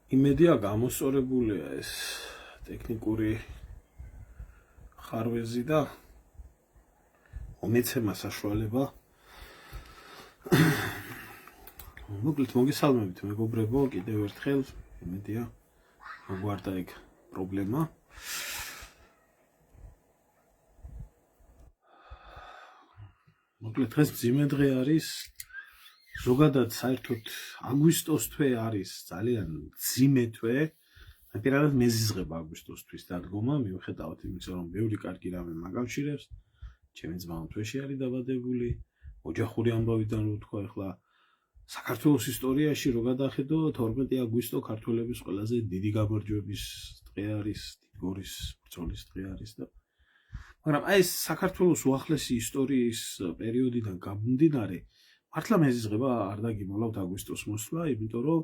იმედია გამოსწორებულია ეს ტექნიკური ხარვეზი და მომეცემა საშუალება. მოკლედ მოგესალმებით მეგობრებო, კიდევ ერთხელ იმედია მოგვარდა ეგ პრობლემა. მოკლედ დღეს მძიმე დღე არის. ზოგადად საერთოდ აგვისტოს თვე არის ძალიან მძიმე თვე. პირადად მეზიზღება აგვისტოსთვის დადგომა, მიუხედავად იმისა, რომ ბევრი კარგი რამე მაგავშირებს. ჩემი ძმა თვეში არის დაბადებული, ოჯახური ამბავიდან ვთქვა, ახლა საქართველოს ისტორიაში რო გადახედო 12 აგვისტო ქართველების ყველაზე დიდი გამარჯვების დღე არის, დიდგორის ბრძოლის დღე არის და მაგრამ აი ეს საქართველოს უახლესი ისტორიის პერიოდიდან გამომდინარე მართლა მეზიზღება არ დაგიმოლავთ აგვისტოს მოსვლა, იმიტომ რომ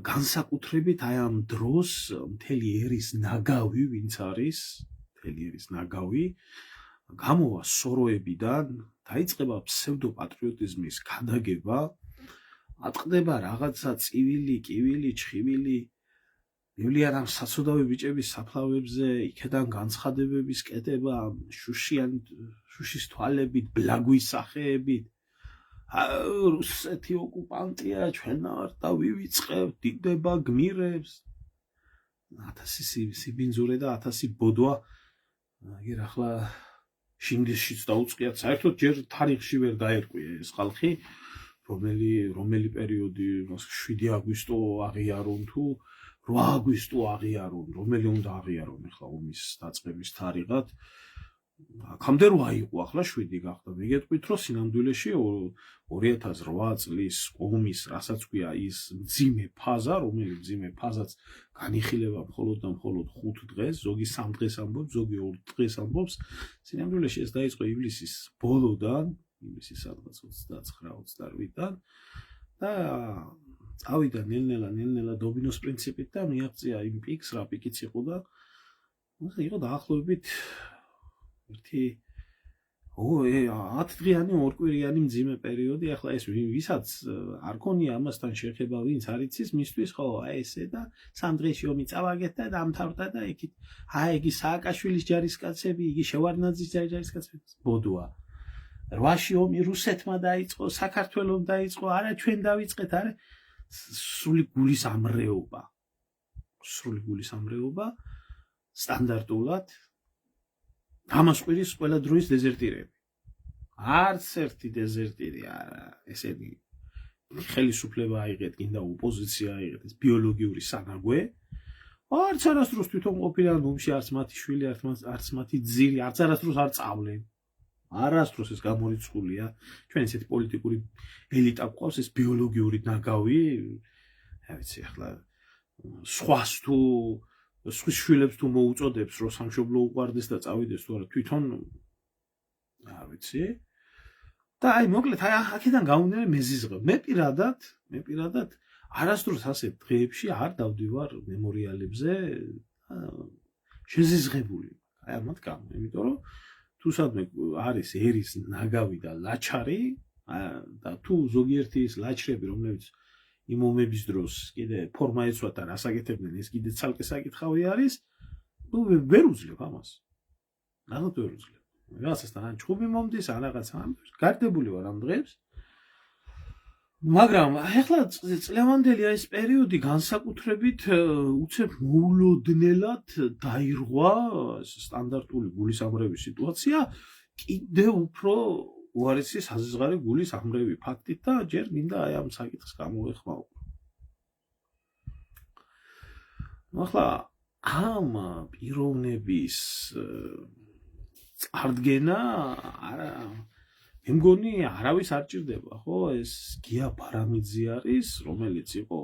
განსაკუთრებით აი ამ დროს მთელი ერის ნაგავი, ვინც არის, მთელი ერის ნაგავი გამოვა სოროებიდან, დაიწყება ფსევდოპატრიოტიზმის გადაგება, ატყდება რაღაცა წივილი, კივილი, ჩხივილი, მივლიან ამ საცოდავი ბიჭების საფლავებზე, იქიდან განცხადებების კეტება, შუშის თვალებით, ბლაგვის სახეებით. რუსეთი ოკუპანტია, ჩვენ არ დავივიწყებთ, დიდება გმირებს. 1000 სიბინძურე და 1000 ბოდვა. აგერ ახლა შინდისშიც დაუწყიათ. საერთოდ ჯერ თარიღში ვერ დაერკვია ეს ხალხი, რომელი პერიოდი 7 აგვისტო აღიარონ თუ 8 აგვისტო აღიარონ, რომელი უნდა აღიარონ ახლა ომის დაწყების თარიღად. აქამდე რო აიყო, ახლა 7 გახდა. მიგეტყვით, რომ სინამდვილეში 2008 წლის ომის, რასაც ქვია ის მძიმე ფაზა, რომელი მძიმე ფაზაც განიხილება მხოლოდ და მხოლოდ 5 დღეს, ზოგი 3 დღეს ამბობს, ზოგი 2 დღეს ამბობს. სინამდვილეში ეს დაიწყო ივლისის ბოლოდან, ივლისის სადღაც 29-28-დან და წავიდა ნელ-ნელა დობინოს პრინციპით და მიაღწია იმ პიკს, რა პიკიც იყო და იყო დაახლოებით 10 დღიანი, 2 კვირიანი მძიმე პერიოდი. ახლა ეს ვისაც არ ქონია ამასთან შეხება, ვინც არ იცის, მისთვის ხო აი ესე და 3 დღეში ომი წავაგეთ და დამთავრდა და იქით აი იგი სააკაშვილის ჯარისკაცები, იგი შევარდნაძის ჯარისკაცები ბოდვა. 8-ში ომი რუსეთმა დაიწყო, საქართველომ დაიწყო, არა ჩვენ დავიწყეთ, არა სრული გულის ამრეობა, სტანდარტულად ამას ყვირის ყველა დროის დეზერტირები. არც ერთი დეზერტირი არა, ესენი ხელისუფლება აიღეთ, კიდე ოპოზიცია აიღეთ, ეს ბიოლოგიური სანაგვე. არც არასდროს თვითონ ყოფილან ომში არც მათი შვილი, არც მათი ძილი, არც არასდროს არ წავლენ. არასდროს ეს გამორიცხულია. ჩვენ ესეთი პოლიტიკური ელიტა გვყავს, ეს ბიოლოგიური ნაგავი. რა ვიცი, ახლა სხვის შვილებს თუ მოუწოდებს, რომ სამშობლო უყვარდეს და წავიდეს თუ არა, თვითონ რა ვიცი. და აი მოკლედ აი აქედან გამომდინარე მეზიზღებ. მე პირადად არასდროს ასეთ დღეებში არ დავდივარ მემორიალებზე, შეზიზღებული. აი ამათ გამო, იმიტომ რომ თუ სადმე არის ერის ნაგავი და ლაჩარი და თუ ზოგიერთი ის ლაჩრები, რომლებიც იმ ომების დროს კიდე ფორმა ეცვათ და რას აკეთებდნენ, ეს კიდე ცალკე საკითხავი არის. ნუ ვერ უძლებ ამას. ნახოთ ვერ უძლებ. რაღაცასთან ან ჩხუბი მომდის, ან რაღაცა ამბობს. გარდებული ვარ ამ დღეებს. მაგრამ ახლა წლევანდელი ეს პერიოდი განსაკუთრებით უცებ მოულოდნელად დაირღვა სტანდარტული გულის ამრევის სიტუაცია, კიდე უფრო უარესი საზღვარი გულის ამრევი ფაქტით და ჯერ მინდა აი ამ საკითხს გამოვეხმაურო. ახლა ამ პიროვნების წარდგენა არა მე მგონი არავის არ ჭირდება, ხო? ეს გია ბარამიძე არის, რომელიც იყო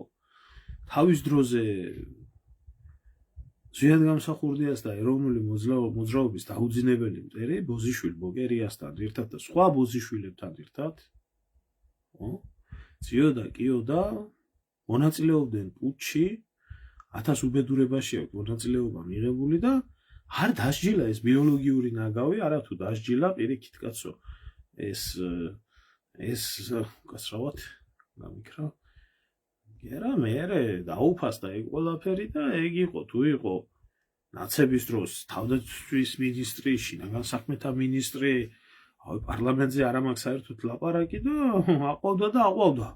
თავის დროზე ზვიადგამსახურდიას და ეროვნული მოძრაობის დაუძინებელი მტერი ბოზიშვილი ბოკერიასთან ერთად და სხვა ბოზიშვილებთან ერთად, ხო? ძიოდა კიოდა მონაწილეობდნენ პუტჩში, 1000 უბედურებაში აქვს მონაწილეობა მიღებული და არ დასჯილა ეს ბიოლოგიური ნაგავი, არათუ დასჯილა პირიქით კაცო. ეს კაცრავად გამიქრა არა მე დაუფასდა ეგ ყველაფერი და ეგ იყო თუ იყო ნაცების დროს თავდაცვის მინისტრი, შინაგან საქმეთა მინისტრი, პარლამენტზე არ მაქვს საერთოდ ლაპარაკი და აყვავდა.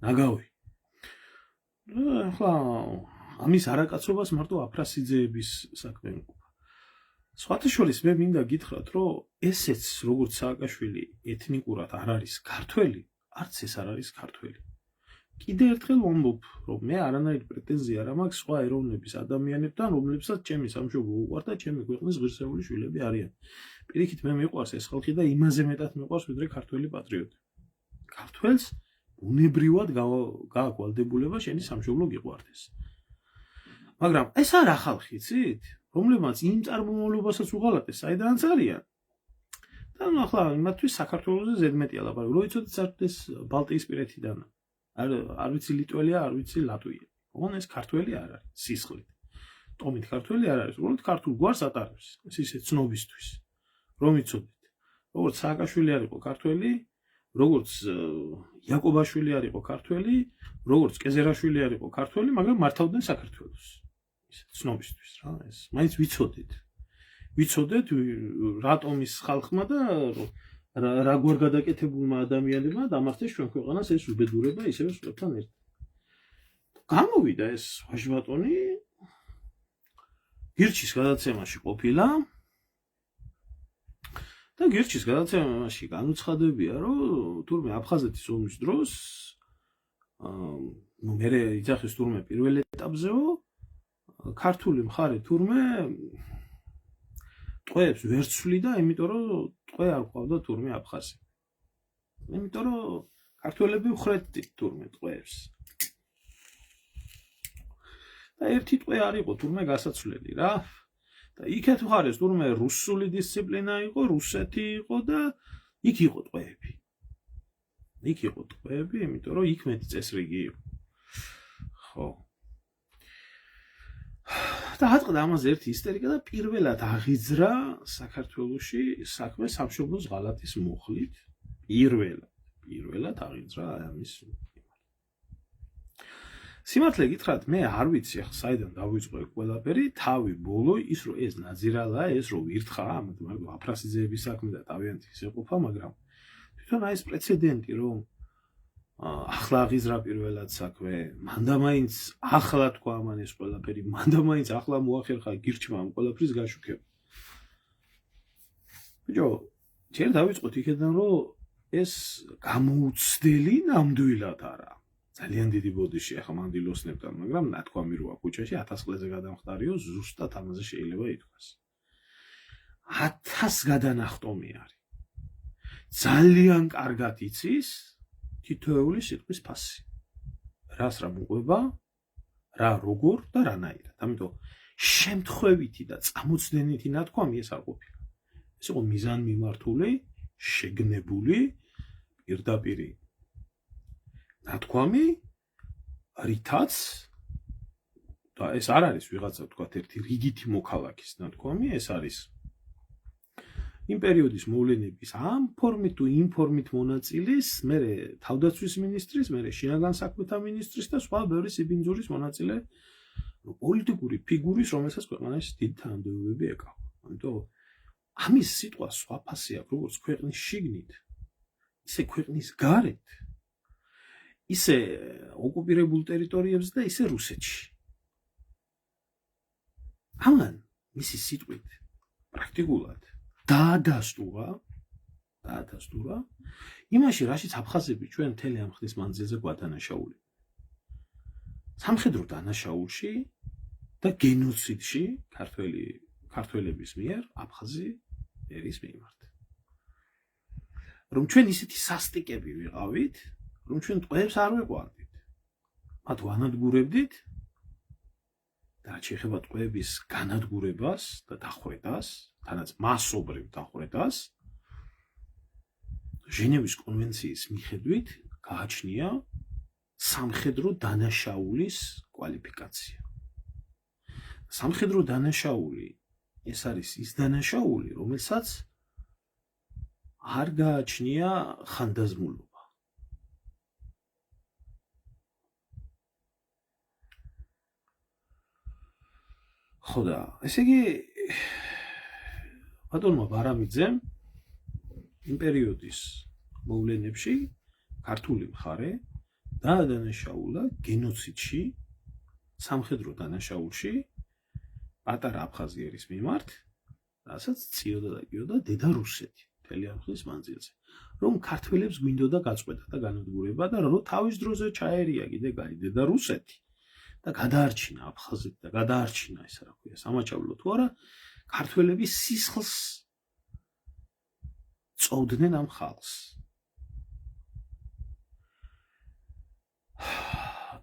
ნაგავი. ახლა ამის არაკაცობას მარტო აფრასიძეების საქმე მყოფა. სხვათა შორის მე მინდა გითხრათ, რომ ესეც როგორც სააკაშვილი ეთნიკურად არ არის ქართველი, არც ეს არ არის ქართველი. კიდე ერთხელ ვამბობ, რომ მე არანაირი პრეტენზია არ მაქვს სხვა ეროვნების ადამიანებთან, რომლებსაც ჩემი სამშობლო უყვართ და ჩემი ქვეყნის ღირსეული შვილები არიან. პირიქით მე მიყვარს ეს ხალხი და იმაზე მეტად მიყვარს, ვიდრე ქართველი პატრიოტი. ქართველს უნებრივად გააქვს ვალდებულება შენი სამშობლო გიყვარდეს. მაგრამ ეს არა ხალხი, იცით? რომლებმაც იმ წარმომავლობასაც უღალატეს, საიდანაც არიან. და ახლა იმათთვის საქართველოზე ზედმეტია ლაპარაკი. რო იცოდეთ საერთოდ ბალტიისპირეთიდან არ ვიცი ლიტველია, არ ვიცი ლატვია. ოღონდ ეს ქართველი არ არის, სისხლით. ტომით ქართველი არ არის, უბრალოდ ქართულ გვარს ატარებს. ეს ისე ცნობისთვის. რომ იცოდეთ. როგორც სააკაშვილი არ იყო ქართველი, როგორც იაკობაშვილი არ იყო ქართველი, როგორც კეზერაშვილი არ იყო ქართველი, მაგრამ მართავდნენ საქართველოს. ისე ცნობისთვის რა, ეს მაინც ვიცოდეთ. ვიცოდეთ რატომ ის ხალხმა და რა გვარ გადაკეთებულმა ადამიანებმა დამარცხეს ჩვენ ქვეყანას ეს უბედურება ისევე სხვებთან ერთად. გამოვიდა ეს ვაჟბატონი გირჩის გადაცემაში ყოფილა და გირჩის გადაცემაში განუცხადებია, რომ თურმე აფხაზეთის ომის დროს მე იძახის თურმე პირველ ეტაპზეო ქართული მხარე თურმე ტყვეებს ვერ ცვლიდა, იმიტომ რომ ტყვე არ ყავდა თურმე აფხაზი. იმიტომ რომ ქართველები უხრეთდით თურმე ტყვეებს. და ერთი ტყვე არ იყო თურმე გასაცვლელი რა. და იქეთ მხარეს თურმე რუსული დისციპლინა იყო, რუსეთი იყო და იქ იყო ტყვეები. იქ იყო ტყვეები, იმიტომ რომ იქ მეტი წესრიგი იყო. ხო. და ატყდა ამაზე ერთი ისტერიკა და პირველად აღიძრა საქართველოში საქმე სამშობლოს ღალატის მუხლით. პირველად აღიძრა ამის. სიმართლე გითხრათ, მე არ ვიცი ახლა საიდან დავიწყო ეს ყველაფერი, თავი ბოლო ის რომ ეს ნაძირალა, ეს რომ ვირთხა, მაგრამ აფრასიძეების საქმე და თავიანთი ისეყოფა, მაგრამ თვითონ აი ეს პრეცედენტი რომ ახლა აღიზრა პირველად საქმე, მანდა მაინც ახლა თქვა ამან ეს ყველაფერი, მანდა მაინც ახლა მოახერხა გირჩმა ამ ყველაფრის გაშუქება. ბიჭო, ჯერ დავიწყოთ იქიდან რომ ეს გამოუცდელი ნამდვილად არა. ძალიან დიდი ბოდიში ახლა მანდილოსნებთან, მაგრამ ნათქვამი როა ქუჩაში 1000 ყლეზე გადამხდარიო, ზუსტად ამაზე შეიძლება ითქვას. 1000 გადანახტომი არის. ძალიან კარგად იცის თითოეული სიტყვის ფასი. რას რა მოყვება, რა როგორ და რანაირად. ამიტომ შემთხვევითი და წამოწდენითი ნათქვამი ეს არ ყოფილა. ეს იყო მიზანმიმართული, შეგნებული, პირდაპირი ნათქვამი, რითაც და ეს არ არის ვიღაცა თქვათ ერთი რიგითი მოქალაქის ნათქვამი, ეს არის იმ პერიოდის მოვლენების ამ ფორმით თუ იმ ფორმით მონაწილის, მე თავდაცვის მინისტრის, მე შინაგან საქმეთა მინისტრის და სხვა ბევრი სიბინძურის მონაწილე პოლიტიკური ფიგურის, რომელსაც ქვეყანაში დიდი თანამდებობები ეკავა. ამიტომ ამის სიტყვა სხვა ფასი აქვს, როგორც ქვეყნის შიგნით, ისე ქვეყნის გარეთ, ისე ოკუპირებულ ტერიტორიებზე და ისე რუსეთში. ამან მისი სიტყვით პრაქტიკულად დაადასტურა იმაში, რაშიც აფხაზები ჩვენ მთელი ამ ხნის მანძილზე გვადანაშაული. სამხედრო დანაშაულში და გენოციდში ქართველების მიერ აფხაზი ერის მიმართ. რომ ჩვენ ისეთი სასტიკები ვიყავით, რომ ჩვენ ტყვეებს არ ვიყვარდით. მათ ვანადგურებდით და რაც შეეხება ტყვეების განადგურებას და დახვრეტას, თანაც მასობრივ დახვრეტას, ჟენევის კონვენციის მიხედვით გააჩნია სამხედრო დანაშაულის კვალიფიკაცია. სამხედრო დანაშაული ეს არის ის დანაშაული, რომელსაც არ გააჩნია ხანდაზმულობა. ხო და ესე იგი ბატონმა ბარამიძემ იმ პერიოდის მოვლენებში ქართული მხარე დაადანაშაულა გენოციდში სამხედრო დანაშაულში პატარა აფხაზიერის მიმართ, რასაც წიოდა და კიოდა დედა რუსეთი მთელი არხის მანძილზე, რომ ქართველებს გვინდოდა გაწყვეტა და განადგურება და რომ თავის დროზე ჩაერია კიდე დედა რუსეთი და გადაარჩინა აფხაზეთი და გადაარჩინა ეს რა ქვია სამაჩაბლო თუ არა ქართველები სისხლს წოვდნენ ამ ხალხს.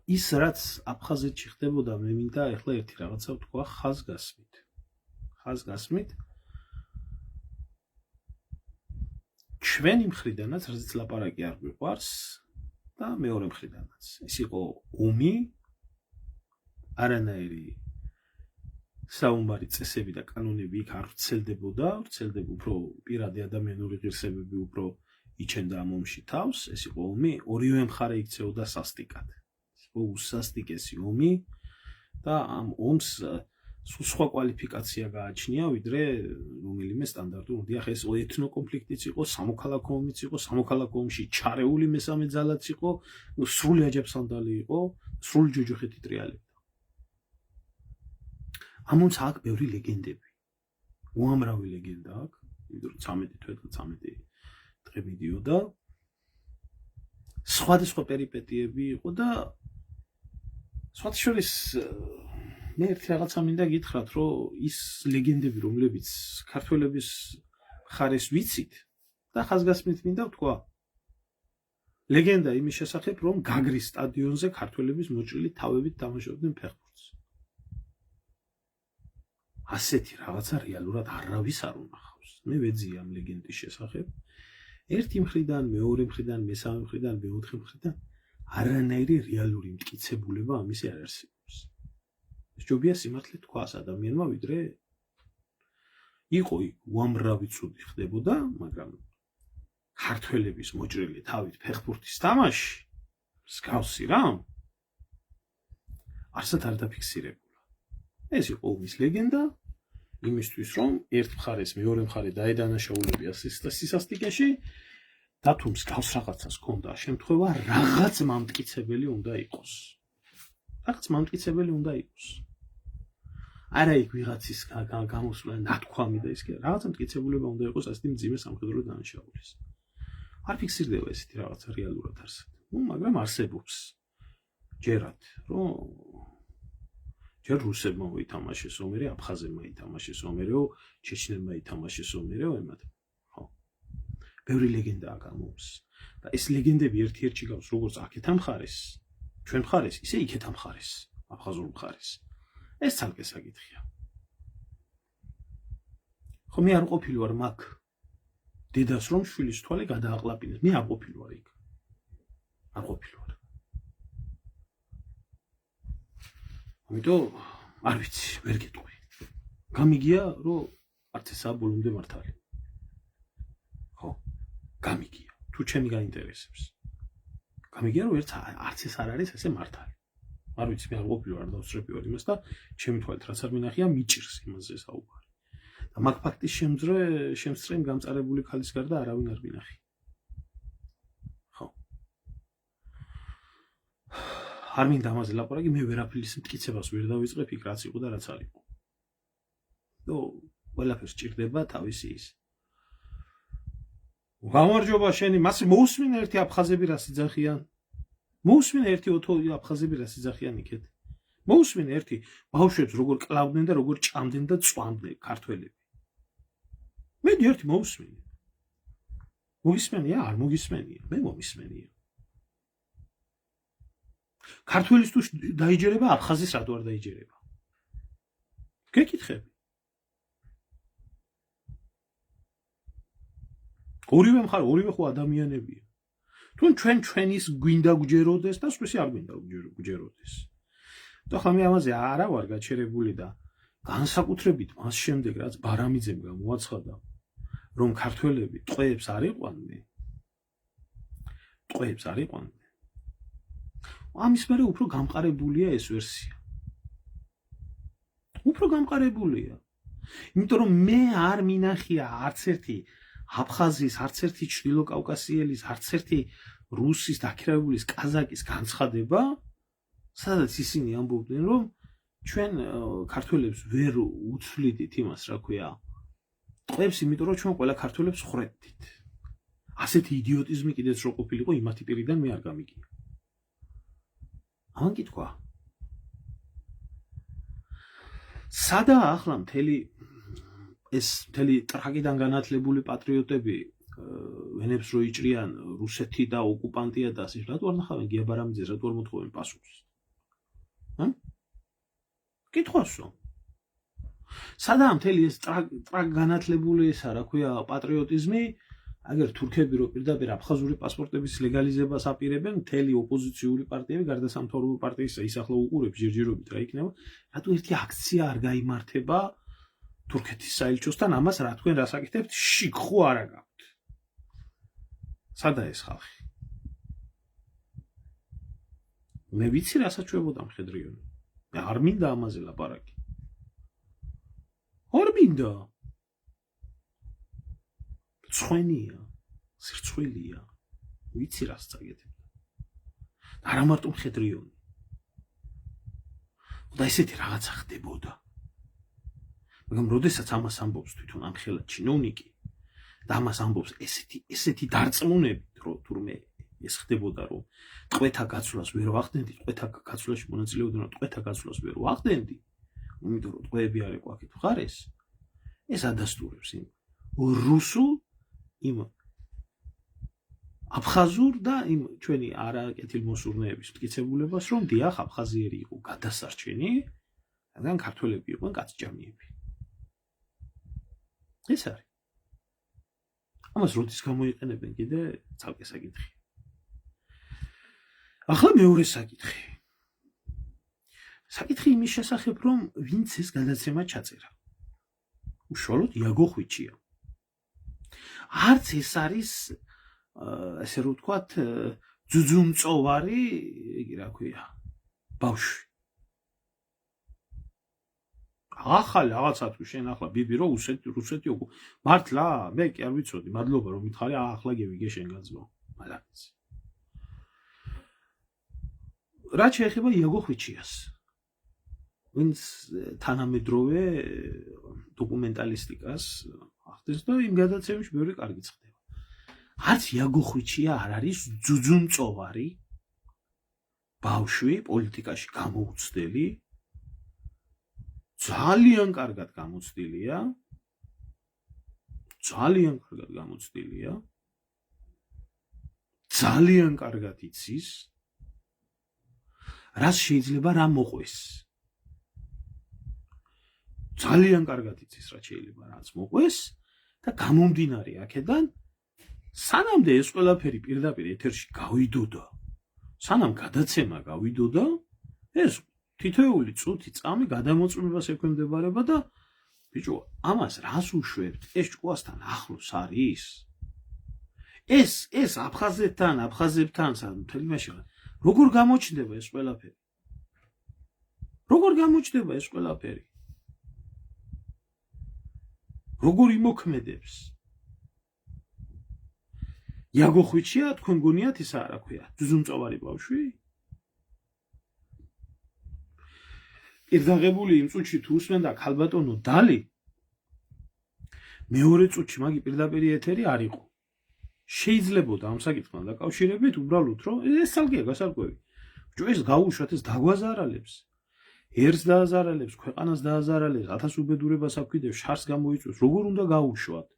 ის რაც აფხაზეთში ხდებოდა მე მინდა ეხლა ერთი რაღაცა ვთქვა ხაზგასმით ჩვენი მხრიდანაც რაზეც ლაპარაკი არ გვიყვარს და მეორე მხრიდანაც ეს იყო ომი არანაირი საუბარი წესები და კანონები იქ არ ვრცელდებოდა უფრო პირადი ადამიანური ღირსებები უფრო იჩენდა ამ ომში თავს ეს იყო ომი ორივე მხარე იქცეოდა სასტიკად უსასტიკესი ომი და ამ ომს სხვა კვალიფიკაცია გააჩნია ვიდრე რომელიმე სტანდარტული დიახ ეს ეთნო კონფლიქტიც იყო სამოქალაქო ომიც იყო სამოქალაქო ომში ჩარეული მესამე ძალაც იყო სრული აჯაფსანდალი იყო სრული ჯოჯოხეთი ტრიალებდა ამ ომს აქვს ბევრი ლეგენდები უამრავი ლეგენდა აქვს ვიდრე 13 თვე და 13 დღე მიდიოდა სხვადასხვა პერიპეტიები იყო და სხვათა შორის მე ერთი რაღაცა მინდა გითხრათ რომ ის ლეგენდები რომლებიც ქართველების მხარეს ვიცით და ხაზგასმით მინდა ვთქვა ლეგენდა იმის შესახებ რომ გაგრის სტადიონზე ქართველების მოჭრილი თავებით თამაშობდნენ ფეხბურთს ასეთი რაღაცა რეალურად არავის არ უნახავს მე ვეძია ამ ლეგენდის შესახებ ერთი მხრიდან მეორე მხრიდან მესამე მხრიდან მეოთხე მხრიდან არანაირი რეალური მტკიცებულება ამისი არ არსებობს. ეს ჯობია სიმართლე თქვას ადამიანმა, ვიდრე იყო უამრავი ცუდი ხდებოდა, მაგრამ ქართველების მოჭრილი თავით ფეხბურთის თამაში მსგავსი რამ არსად არ დაფიქსირებულა. ეს იყო ომის ლეგენდა, იმისთვის რომ ერთ მხარეს მეორე მხარე დაედანაშაულებია სისასტიკეში და თუ მსგავს რაღაცას ქონდა შემთხვევა რაღაც მამტკიცებელი უნდა იყოს. არა იქ ვიღაცის გამოსვლა ნათქვამი და ისე რაღაც მტკიცებულება უნდა იყოს ასეთი მძიმე სამხედრო დანაშაულის. არ ფიქსირდება ესეთი რაღაცა რეალურად არსად. მაგრამ არსებობს. ჯერათ რომ ჯერ რუსებმა მოითამაშეს ომერე, აფხაზებმა ითამაშეს ომერეო, ჩეჩნებმა ითამაშეს ომერეო, ემად. ბევრი ლეგენდა აქვს ამ ომს. და ეს ლეგენდები ერთ-ერთში გავს როგორც აქეთ ამ მხარეს, ჩვენ მხარეს, ისე იქეთ ამ მხარეს, აფხაზურ მხარეს. ეს ცალკე საკითხია. ხო მე არ ყოფილი ვარ მაგ დედას რომ შვილის თვალე გადააყლაპინეს. მე არ ყოფილი ვარ იქ. არ ყოფილი ვარ. ამიტომ არ ვიცი, ვერ გეტყვი. გამიგია რომ არც ესაა ბოლომდე მართალი. ხო, გამიგია. თუ ჩემი გაინტერესებს. გამიგია რომ არც ეს არ არის ესე მართალი. არ ვიცი, მე არ ყოფილი ვარ დავსწრები ვარ იმას და ჩემი თვალით რაც არ მინახია მიჭირს იმაზე საუბარი. და მაგ ფაქტის შემწრე გამწარებული ქალის გარდა არავინ არ მინახი. ხო. არ მინდა ამაზე ლაპარაკი, მე ვერაფრის მტკიცებას ვერ დავიწყებ იქ რაც იყო და რაც არ იყო. და ყველაფერს ჭირდება თავისი ის. გამარჯობა შენი, მასე მოусმინე ერთი აფხაზები რას იძახიან. მოусმინე ერთი ოთო აფხაზები რას იძახიან იქეთ. მოусმინე ერთი ბავშვებს როგორ კლავდნენ და როგორ ჭამდნენ და წვამდნენ ქართველები. მე ერთი მოусმინე. მოგისმენია? არ მოგისმენია? მე მომისმენია. ქართველის თუ დაიჯერება, აფხაზის რატო არ დაიჯერება? გეკითხები. ორივე მხარე, ორივე ხო ადამიანებია. თუ ჩვენის გვინდა გვჯეროდეს და სხვისი არ გვინდა გვჯეროდეს. და ხა მე ამაზე არა ვარ გაჩერებული და განსაკუთრებით მას შემდეგ რაც ბარამიძემ გამოაცხადა რომ ქართველები ტყვეებს არ იყვანდნენ. ამის მერე უფრო გამყარებულია ეს ვერსია. უფრო გამყარებულია. იმიტომ რომ მე არ მინახია არც ერთი აფხაზის, არც ერთი ჩრდილო კავკასიელის, არც ერთი რუსის, დაქირავებულის, კაზაკის განცხადება, სადაც ისინი ამბობდნენ, რომ ჩვენ ქართველებს ვერ უცვლიდით იმას, რა ქვია, ტყვეებს, იმიტომ რომ ჩვენ ყველა ქართველებს ხვდებით. ასეთი იდიოტიზმი კიდეც რო ყოფილიყო იმათი პირიდან მე არ გამიგია. ამან კითხვა. სადაა ახლა მთელი ტრაკიდან განათლებული პატრიოტები ვენებს რო იჭრიან რუსეთი და ოკუპანტია და ასე რატო არ ნახავენ გიაბარამიძეს, რატო არ მოთხოვენ პასუხს? კითხვასო. სადაა მთელი ეს ტრაკ განათლებული ესა, რა ქვია, პატრიოტიზმი, აგერ თურქები რო პირდაპირ აფხაზური პასპორტების ლეგალიზებას აპირებენ, მთელი ოპოზიციური პარტიები, გარდა სამთავრობო პარტიისა, ის ახლა უყურებს ჯერჯერობით რა იქნება, რატო ერთი აქცია არ გაიმართება თურქეთის საელჩოსთან, ამას რა თქვენ რასაკეთებთ, შიქხო არა გაქვთ. სადაა ეს ხალხი? მე ვიცი რასაჩვევოდა მხედრიონი. მე არ მინდა ამაზე ლაპარაკი. არ მინდა. ცხენია, სირცხვილია. ვიცი რას წაგეთებდა. არა მარტო მხედრიონი. და ესეთი რაღაცა ხდებოდა. მაგრამ როდესაც ამას ამბობს თვითონ ამხელა ჩინოვნიკი და ამას ამბობს ესეთი დარწმუნებით, რომ თურმე ეს ხდებოდა, რომ ტყვეთა გაცვლას ვერ ვახდენდი, ტყვეთა გაცვლაში მონაწილეობდნენ, რომ ტყვეთა გაცვლას ვერ ვახდენდი, იმიტომ რომ ტყვეები არ იყო აქეთ მხარეს, ეს ადასტურებს იმ რუსულ, იმ აფხაზურ და იმ ჩვენი არაკეთილმოსურნეების მტკიცებულებას, რომ დიახ, აფხაზიერი იყო გადასარჩენი, რადგან ქართველები იყვნენ კაცჭამიები. ეს არის. ამას როდის გამოიყენებენ კიდე ცალკე საკითხი. ახლა მეორე საკითხი. საკითხი იმის შესახებ, რომ ვინც ეს გადაცემა ჩაწერა. უშუალოდ იაგო ხვიჩია. არც ეს არის ესე რომ ვთქვათ, ძუძუმწოვარი, იგი რა ქვია, ბავშვი. ახალი რაღაცა თუ შენ ახლა ბიბი რო რუსეთი უკუ მართლა მე კი არ ვიცოდი, მადლობა რომ მითხარი, ახლა გევიგე შენ გაძლო. მალაკიც. რა შეეხება იაგო ხვიჩიას, ვინც თანამედროვე დოკუმენტალისტიკას ახდენს და იმ გადაცემებში ბევრი კარგი ხდება. არც იაგო ხვიჩია არ არის ძუძუმწოვარი ბავშვი, პოლიტიკაში გამოუცდელი, ძალიან კარგად გამოცდილია, ძალიან კარგად იცის, რას შეიძლება რა მოყვეს. ძალიან კარგად იცის, რა შეიძლება რაც მოყვეს და გამომდინარე აქედან, სანამდე ეს ყველაფერი პირდაპირ ეთერში გავიდოდა, სანამ გადაცემა გავიდოდა, ეს თითოეული წუთი წამი გადამოწმებას ექვემდებარება და ბიჭო, ამას რას უშვებთ? ეს ჭკუასთან ახლოს არის? ეს აფხაზებთან მთელი მაშინ როგორ გამოჩნდება ეს ყველაფერი? როგორ იმოქმედებს? იაგო ხვიჩია, თქვენ გონიათ ისა რა ქვია, ძუძუმწოვარი ბავშვი? პირდაღებული იმ წუთში თუ უსმენდა ქალბატონო დალი, მეორე წუთში მაგი პირდაპირი ეთერი არ იყო. შეიძლებოდა ამ საკითხთან დაკავშირებით უბრალოდ რომ ეს ცალკეა გასარკვევი. ეს გაუშვათ, ეს დაგვაზარალებს. ერს დააზარალებს, ქვეყანას დააზარალებს, ათას უბედურებას აქვიდებს, შარს გამოიწვევს. როგორ უნდა გაუშვათ?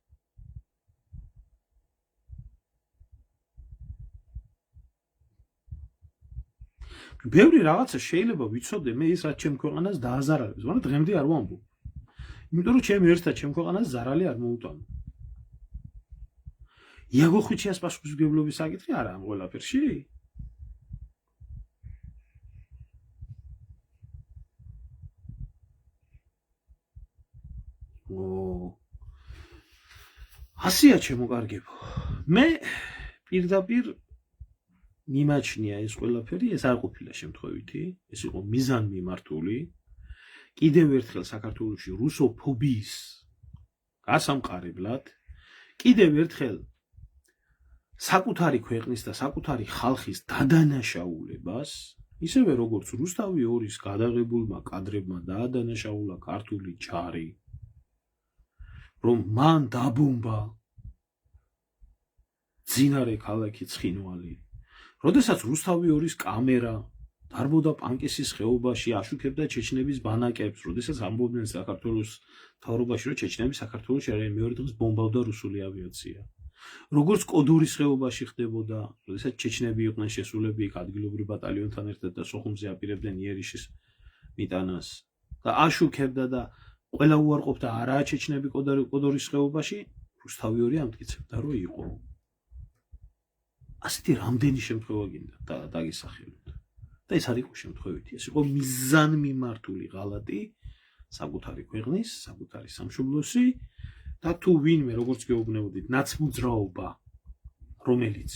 ბევრი რაღაცა შეიძლება ვიცოდე მე ის რაც ჩემ ქვეყანას დააზარალებს, მაგრამ დღემდე არ ვამბობ. იმიტომ რომ ჩემ ერთად ჩემ ქვეყანას ზარალი არ მოუტანა. იაგო ხვიჩიას პასუხისმგებლობის საკითხი არა ამ ყველაფერში? ასია ჩემოკარგებო. მე პირდაპირ მიმაჩნია ეს ყველაფერი, ეს არ ყოფილა შემთხვევითი, ეს იყო მიზანმიმართული. კიდევ ერთხელ საქართველოში რუსოფობიის გასამყარებლად, კიდევ ერთხელ საკუთარი ქვეყნის და საკუთარი ხალხის დადანაშაულებას, ისევე როგორც რუსთავი 2-ის გადაღებულმა კადრებმა დაადანაშაულა ქართული ჯარი, რომ მან დაბომბა ძინარე ქალაქი ცხინვალი, როდესაც რუსთავი 2-ის კამერა დარბოდა პანკისის ხეობაში, აშუქებდა ჩეჩნების ბანაკებს, როდესაც ამბობდნენ საქართველოს მთავრობაში, რომ ჩეჩნები საქართველოში არიან, მეორე დღეს ბომბავდა რუსული ავიაცია. როგორც კოდორის ხეობაში ხდებოდა, როდესაც ჩეჩნები იყვნენ შესულები იქ ადგილობრივ ბატალიონთან ერთად და სოხუმზე აპირებდნენ იერიშის მიტანას და აშუქებდა და ყველა უარყოფდა არაა ჩეჩნები კოდორის ხეობაში, რუსთავი 2 ამტკიცებდა, რომ იყო. ასეთი რამდენი შემთხვევა გინდა დაგისახელოთ. და ეს არ იყო შემთხვევითი, ეს იყო მიზანმიმართული ღალატი საკუთარი ქვეყნის, საკუთარი სამშობლოსი და თუ ვინმე, როგორც გეუბნებოდით, ნაცმოძრაობა, რომელიც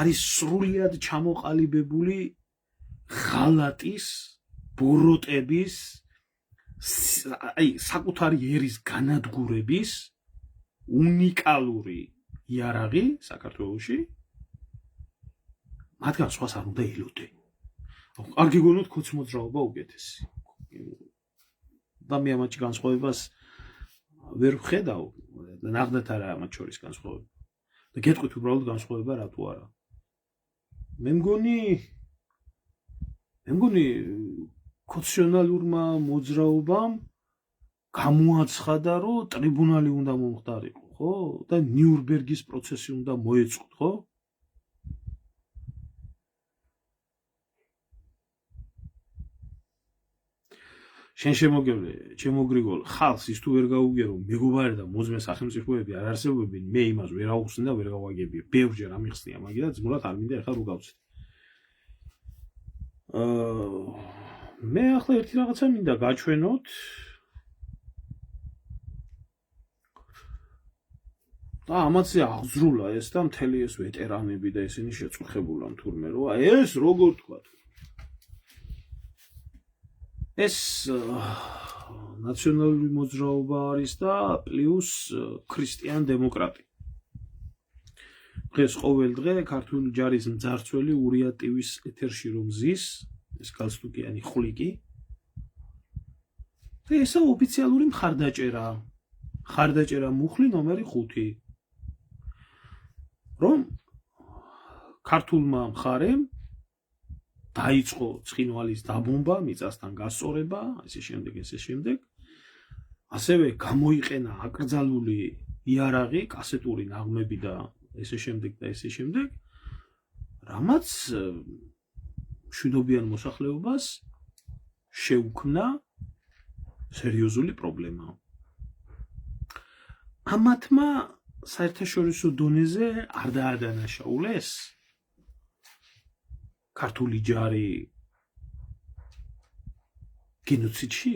არის სრულიად ჩამოყალიბებული ღალატის, ბოროტების, საკუთარი ერის განადგურების უნიკალური იარაღი საქართველოში, მათგან სხვას არ უნდა ელოდე. არ გიგონოთ ქოცმოძრაობა უკეთესი. და მე ამაჩ განსხვავებას ვერ ვხედავ, ნახდათ არა ამათ შორის განსხვავება. და გეტყვით უბრალოდ განსხვავება რატო არა. მე მგონი კონსტიტუციონალურმა მოძრაობამ გამოაცხადა, რომ ტრიბუნალი უნდა მომხდარიყო, ხო? და ნიურნბერგის პროცესი უნდა მოეწყოთ, ხო? შენ შემოგევლე, ჩემო გრიგოლ, ხალხს ის თუ ვერ გაუგერო, მეგობარი და მოძმე სახელმწიფოები არ არსებობენ, მე იმას ვერ აუხსნი და ვერ გავაგებია. ბევრჯერ ამიხსნია მაგიდა, ძმულად არ მინდა ეხლა რო გავცეთ. მე ახლა ერთი რაღაცა მინდა გაჩვენოთ. და ამაზე აღძრულა ეს და მთელი ეს ვეტერანები და ისინი შეწუხებულან თურმე, რომ ეს როგორ თქვა. ეს ნაციონალური მოძრაობა არის და პლუს ქრისტიან დემოკრატი. დღეს ყოველ დღე ქართული ჯარის მძარცველი ურია ტივის ეთერში რომ ზის, ეს გალსტუკიანი ხვლიკი. და ესა ოფიციალური მხარდაჭერა მუხლი ნომერი 5. რომ ქართულმა მხარემ დაიწყო ცხინვალის დაბომბა, მიწასთან გასწორება, ესე შემდეგ. ასევე გამოიყენა აკრძალული იარაღი, კასეტური ნაღმები და ესე შემდეგ, რამაც მშვიდობიან მოსახლეობას შეუქმნა სერიოზული პრობლემა. ამათმა საერთაშორისო დონეზე არ დაადანაშაულეს ქართული ჯარი გენოციდში?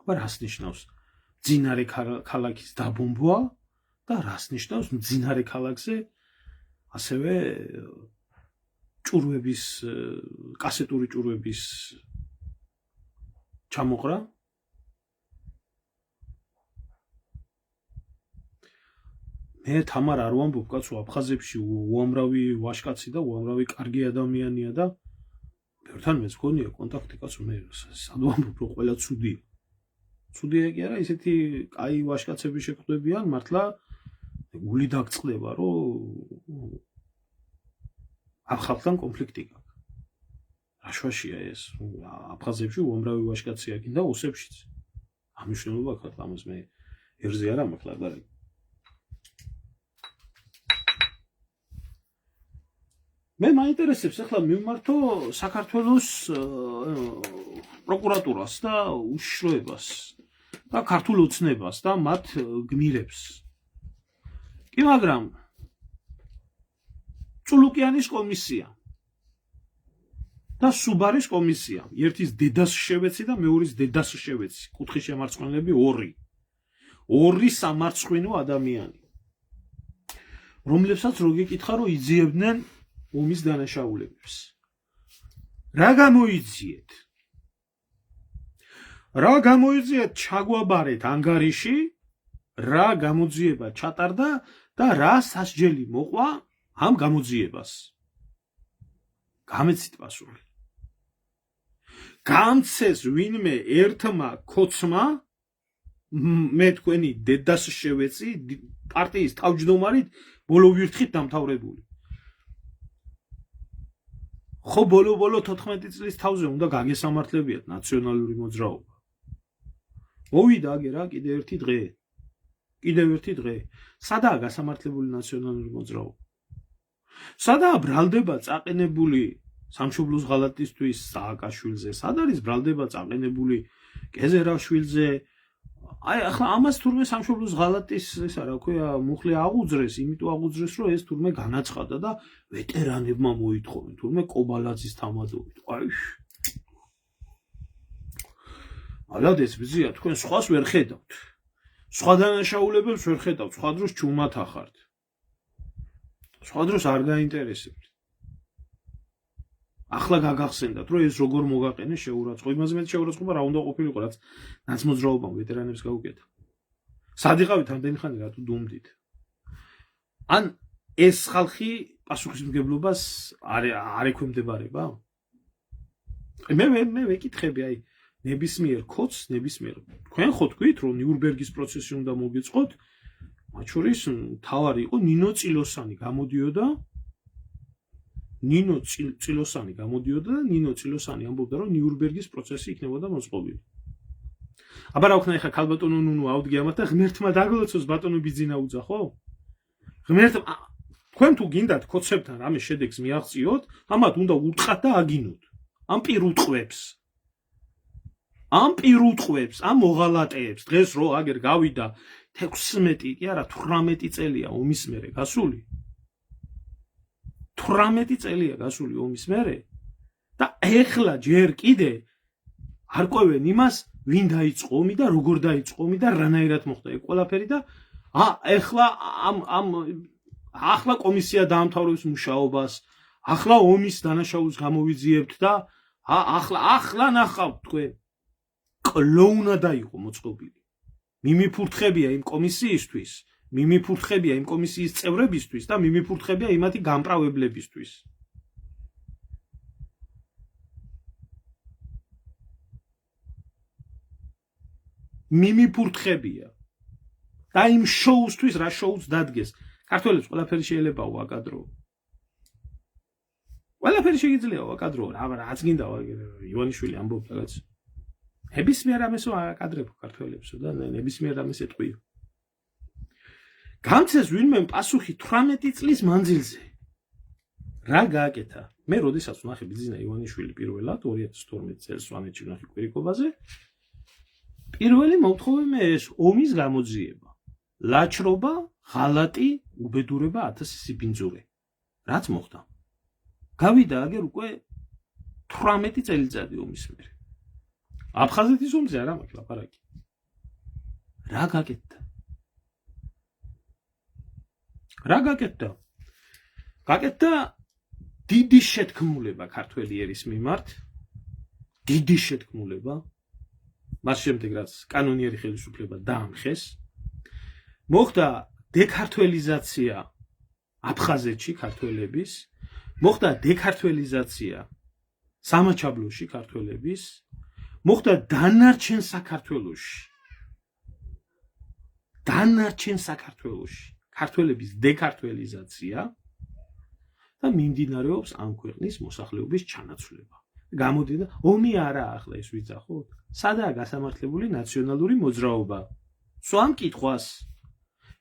აბა რას ნიშნავს მძინარე ქალაქის დაბომბვა და რას ნიშნავს მძინარე ქალაქზე ასევე ჭურვების, კასეტური ჭურვების ჩამოყრა? მე თამარ არ ვამბობ კაცო, აფხაზებში უამრავი ვაჟკაცი და უამრავი კარგი ადამიანია და ბევრთან მეც გქონია კონტაქტი კაცო, მე სად ვამბობ რომ ყველა ცუდია. ცუდია კი არა, ისეთი კაი ვაჟკაცები შეხვდებიან, მართლა გული დაგწყდება, რომ ამ ხალხთან კონფლიქტი გაქვს. რა შვაშია ეს? აფხაზებში უამრავი ვაჟკაცია კიდე და ოსებშიც. ამ მნიშვნელობა აქვს, ამას მე ერზე არ ამაქვს ლაბარაკი. მე მაინტერესებს ახლა მივმართო საქართველოს პროკურატურას და უშიშროებას და ქართულ ოცნებას და მათ გმირებს. კი, მაგრამ წულუკიანის კომისია და სუბარის კომისია, ერთის დედას შევეცი და მეორის დედას შევეცი, კუთხის შემარცხვენლები 2. 2 სამარცხვინო ადამიანი, რომლებსაც რო გეკითხა, რომ იძიებდნენ ომის დანაშაულებებს. რა გამოიძიეთ? რა გამოიწია ჩაგვაბარეთ ანგარიში, რა გამოძიება ჩატარდა და რა სასჯელი მოყვა ამ გამოძიებას. გამეცით პასუხი. გამცეს ვინმე ერთმა ქოცმა მე თქვენი დედას შევეცი პარტიის თავმჯდომარით ბოლო ვირთხით დამთავრებული. ხო ბოლო 14 წლის თავზე უნდა გაგესამართლებიათ ნაციონალური მოძრაობა. მოვიდა აგერა კიდევ ერთი დღე. სადაა გასამართლებული ნაციონალური მოძრაობა? სადაა ბრალდება წაყენებული სამშობლოს ღალატისთვის სააკაშვილზე? სად არის ბრალდება წაყენებული კეზერაშვილზე? აი ახლა ამას თურმე სამშობლოს ღალატის ესა რა ქვია მუხლი აღუძრეს, იმიტომ აღუძრეს, რომ ეს თურმე განაცხადა და ვეტერანებმა მოითხოვენ, თურმე კობალაძის თამადობით. აი ალადეს ბზია, თქვენ სხვას ვერ ხედავთ. სხვა დანაშაულებებს ვერ ხედავთ, სხვა დროს ჩუმად ახართ. სხვა დროს არ გაინტერესებთ. ახლა გაგახსენდათ, რომ ეს როგორ მოგაყენეს შეურაცხყოფა. იმაზე მეტი შეურაცხყოფა რა უნდა ყოფილიყო, რაც ნაცმოძრაობამ ვეტერანებს გაუკეთა. სად იყავით ამდენი ხანი, რატო დუმდით? ან ეს ხალხი პასუხისმგებლობას არ ექვემდებარება? მე ვეკითხები, აი ნებისმიერ ქოც, ნებისმიერ თქვენ ხო თქვით, რომ ნიურნბერგის პროცესი უნდა მოგეწყოთ, მათ შორის მთავარი იყო ნინო წილოსანი გამოდიოდა და ნინო წილოსანი ამბობდა, რომ ნიურნბერგის პროცესი იქნებოდა მოწყობილი. აბა რა ვქნა ეხა ქალბატონო ნუნუ ავდგე ამათ და ღმერთმა დაგლოცოს ბატონო ბიძინაუძა, ხო? ღმერთმა თქვენ თუ გინდათ ქოცებთან რამე შედეგს მიაღწიოთ, ამათ უნდა უთხრათ და აგინოთ. ამ პირ უტყვებს, ამ მოღალატეებს, დღეს რო აგერ გავიდა 16 კი არა 18 წელია ომის მერე გასული. 18 წელია გასული ომის მერე და ეხლა ჯერ კიდე არ ყვევენ იმას, ვინ დაიწყო ომი და როგორ დაიწყო ომი და რანაირად მოხდა ეგ ყველაფერი და ახლა კომისია დაამთავრებს მუშაობას, ახლა ომის დანაშაულს გამოვიძიებთ და ახლა ნახავთ თქვენ. კლოუნა დაიყო მოწყობილი. მიმიფურთხებია იმ კომისიისთვის, მიმიფურთხებია იმ კომისიის წევრებისთვის და მიმიფურთხებია იმათი გამპრავებლებისთვის. მიმიფურთხებია. და იმ შოუსთვის რა შოუს დადგეს. ქართველებს ყველაფერი შეიძლება ვაკადრო. ყველაფერი შეიძლება ვაკადრო, რაც გინდა ივანიშვილი ამბობს რაღაც. ნებისმიერ ამას ვაკადრებ ქართველებსო და ნებისმიერ ამას ეტყვიო. გამცეს ვინმე პასუხი 18 წლის მანძილზე. რა გააკეთა? მე როდესაც ვნახე ბიძინა ივანიშვილი პირველად 2012 წელს სვანეთში ვნახე კვირიკობაზე, პირველი მოთხოვე მე ეს ომის გამოძიება. ლაჩრობა, ღალატი, უბედურება 1000 სიბინძურე. რაც მოხდა? გავიდა აგერ უკვე 18 წელიწადი ომის მერე. აფხაზეთის ომზე არა მაქვს ლაპარაკი. რა გაკეთდა? გაკეთდა დიდი შეთქმულება ქართველი ერის მიმართ. დიდი შეთქმულება. მას შემდეგ რაც კანონიერი ხელისუფლება დაამხეს, მოხდა დექართველიზაცია აფხაზეთში ქართველების, მოხდა დექართველიზაცია სამაჩაბლოში ქართველების, მოხდა დანარჩენ საქართველოში ქართველების დექართველიზაცია და მიმდინარეობს ამ ქვეყნის მოსახლეობის ჩანაცვლება. გამოდიდა ომი არა ახლა ეს ვიძახოთ. სადაა გასამართლებული ნაციონალური მოძრაობა? სვამ კითხვას.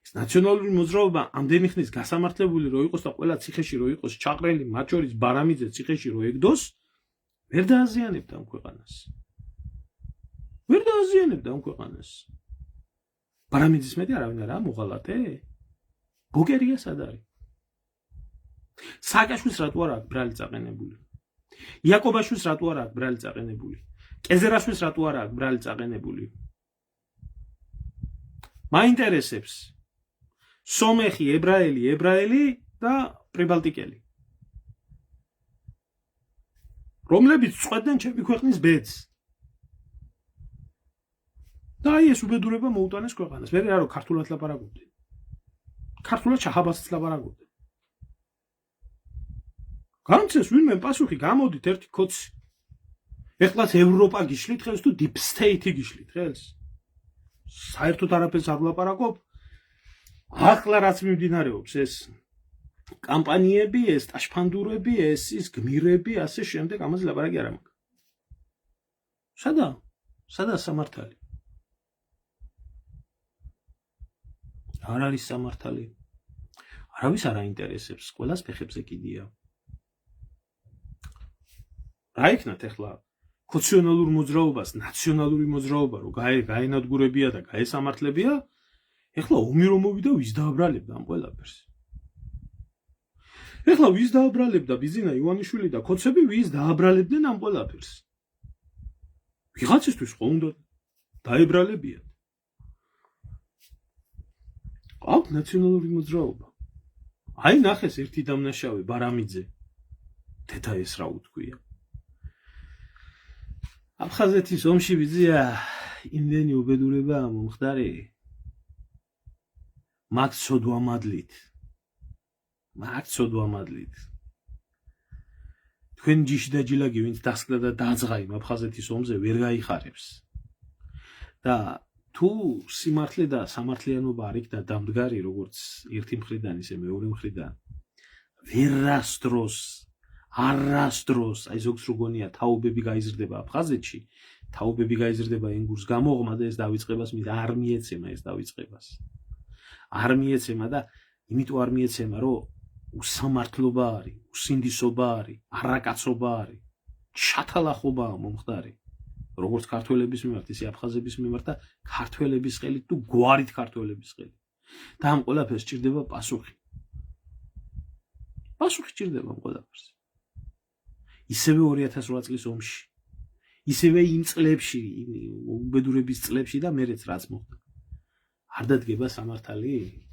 ეს ნაციონალური მოძრაობა ამდენი ხნის გასამართლებული რო იყოს და ყველა ციხეში რო იყოს ჩაყრელი, მათ შორის ბარამიძე ციხეში რო ეგდოს, ვერ დააზიანებთ ამ ქვეყანას. ბარამიძის მეტი არავინ არა მოღალატე? ბოკერია სად არის? სააკაშვილს რატო არ აქვს ბრალი წაყენებული? იაკობაშვილს რატო არ აქვს ბრალი წაყენებული? კეზერაშვილს რატო არ აქვს ბრალი წაყენებული? მაინტერესებს სომეხი, ებრაელი და პრიბალტიკელი. რომლებიც წყვეტდნენ ჩემი ქვეყნის ბედს. და აი ეს უბედურება მოუტანეს ქვეყანას. მე რა რო ქართულად ლაპარაკობდნენ. ქართულად ჩახაბასს ლაპარაკობდნენ. განცეს ვინმე პასუხი გამოდით ერთი კოცი. ეხლაც ევროპა გიშლით ხელს თუ deep state გიშლით ხელს. საერთოდ არაფერს არ ვლაპარაკობ. ახლა რაც მიმდინარეობს ეს კამპანიები, ეს ტაშფანდურები, ეს ის გმირები, ასე შემდეგ, ამაზე ლაპარაკი არ მაქვს. სადა სამართალი? არ არის სამართალი. არავის არ აინტერესებს, ყველას ფეხებზე კიდია. რა იქნათ ახლა ფუნქციონალურ მოძრაობას, ნაციონალური მოძრაობა, რომ გაენადგურებია და გაესამართლებია, ახლა ომი რომ მოვიდა, ვის დააბრალებდა ამ ყველაფერს? ახლა ვის დააბრალებდა ბიზინა ივანიშვილი და კოცები ვის დააბრალებდნენ ამ ყველაფერს? ვიღაცისთვის ხო უნდა დაებრალებიათ? ყავთ ნაციონალური მოძრაობა. აი ნახეს ერთი დამნაშავე ბარამიძე. თეთა ეს რა უთქვია. აფხაზეთის ომში ბიზია იმდენი უბედურება მომხდარი. მაგ ცოდვამადლით. თქვენ ჯიში და ჯილაგი ვინც დასკდა და დაძღა იმ აფხაზეთის ომზე ვერ გაიხარებს. და თუ სიმართლე და სამართლიანობა არ იქნა დამდგარი როგორც ერთი მხრიდან ისე მეორე მხრიდან არასდროს აი ზოგს რო გონია თაობები გაიზრდება აფხაზეთში, თაობები გაიზრდება ენგურს გამოღმა და ეს დავიწყებას არ მიეცემა ეს დავიწყებას. არ მიეცემა და იმიტომ არ მიეცემა რომ უსამართლობა არის, უსინდისობა არის, არაკაცობა არის, შათალახობაა მომხდარი. როგორც ქართველების მიმართ, ისე აფხაზების მიმართ და ქართველების ხელით თუ გვარით ქართველების ხელით. და ამ ყველაფერს სჭირდება პასუხი. პასუხი სჭირდება ამ ყველაფერს. ისევე 2008 წლის ომში, ისევე იმ წლებში, უბედურების წლებში და მერეც რაც მოხდა. არ დადგება სამართალი?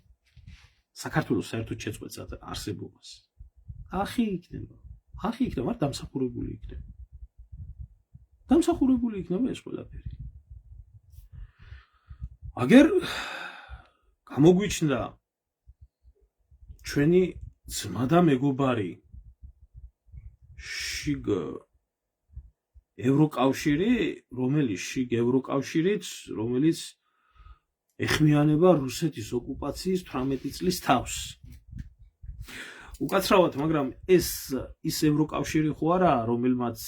საქართველოს საერთოდ შეწყვეტს არსებობას. ახი იქნება, არ დამსახურებული იქნება. დამსახურებული იქნება ეს ყველაფერი. აგერ გამოგვიჩნდა ჩვენი ძმა და მეგობარი შიგ ევროკავშირი, რომელიც ეხმიანება რუსეთის ოკუპაციის 18 წლის თავს. უკაცრავად, მაგრამ ეს ის ევროკავშირი ხო არა, რომელმაც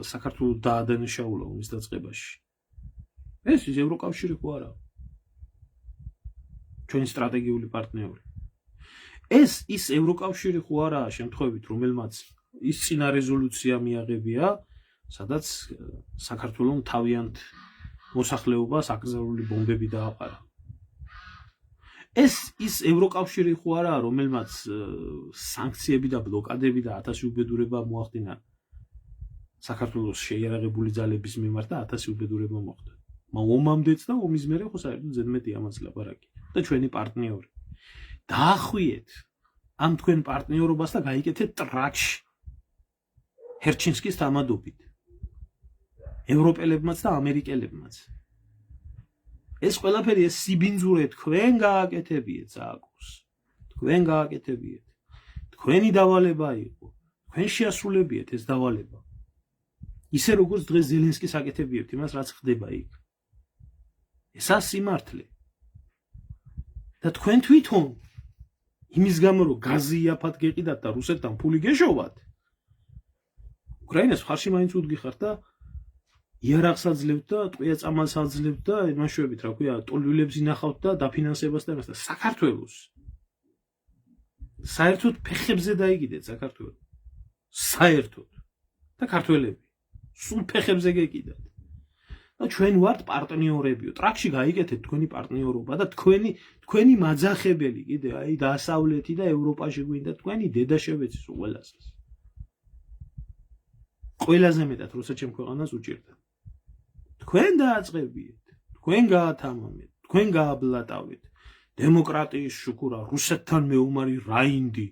საქართველოს დაადანაშაულა ომის დაწყებაში. ეს ის ევროკავშირი ხო არა. ჩვენი სტრატეგიული პარტნიორი. ეს ის ევროკავშირი ხო არა შემთხვევით, რომელმაც ის წინა რეზოლუცია მიაღებია, სადაც საქართველოს თავიანთ მოსახლეობას აკრძალული ბომბები დააყარა. ეს ის ევროკავშირი ხო არა, რომელმაც სანქციები და ბლოკადები და 1000 უბედურება მოახდინა საქართველოს შეიარაღებული ძალების მიმართ და 1000 უბედურება მოხდა. ომამდეც და ომის მერე ხო საერთოდ ზედმეტი ამას ლაპარაკი. და ჩვენი პარტნიორი. დაახვიეთ ამ თქვენ პარტნიორობას და გაიკეთეთ ტრაქში. ჰერჩინსკის თამადობით. ევროპელებმაც და ამერიკელებმაც. ეს ყველაფერი ეს სიბინძურე თქვენ გააკეთებიეთ ზაკურს. თქვენ გააკეთებიეთ. თქვენი დავალება იყო. თქვენ შეასრულებიეთ ეს დავალება. ისე როგორც დღეს ზელენსკის აკეთებიეთ იმას რაც ხდება იქ. ესა სიმართლე. და თქვენ თვითონ იმის გამო რომ გაზი იაფად გეყიდათ და რუსეთთან ფული გეშოვათ. უკრაინას მხარში მაინც უდგიხართ და იარაღს აძლევთ და ტყვია წამალს აძლევთ და იმაშვებით, რა ქვია, ტოლვილებს ინახავთ და დაფინანსებას და იმას და საქართველოს საერთოდ ფეხებზე დაიგიდეთ საქართველოს. საერთოდ და ქართველები სულ ფეხებზე გეკიდათ. და ჩვენ ვართ პარტნიორებიო. ტრაქში გაიგეთეთ თქვენი პარტნიორობა და თქვენი მაძახებელი კიდე აი დასავლეთი და ევროპაში გვინდა თქვენი დედა შევეცის ყველასას. ყველაზე მეტად რუსეთში ქვეყანას უჭირდა. თქვენ დააწყებიეთ, თქვენ გაათამამეთ, თქვენ გააბლატავეთ. დემოკრატიის შუქურა, რუსეთთან მეომარი რაინდი,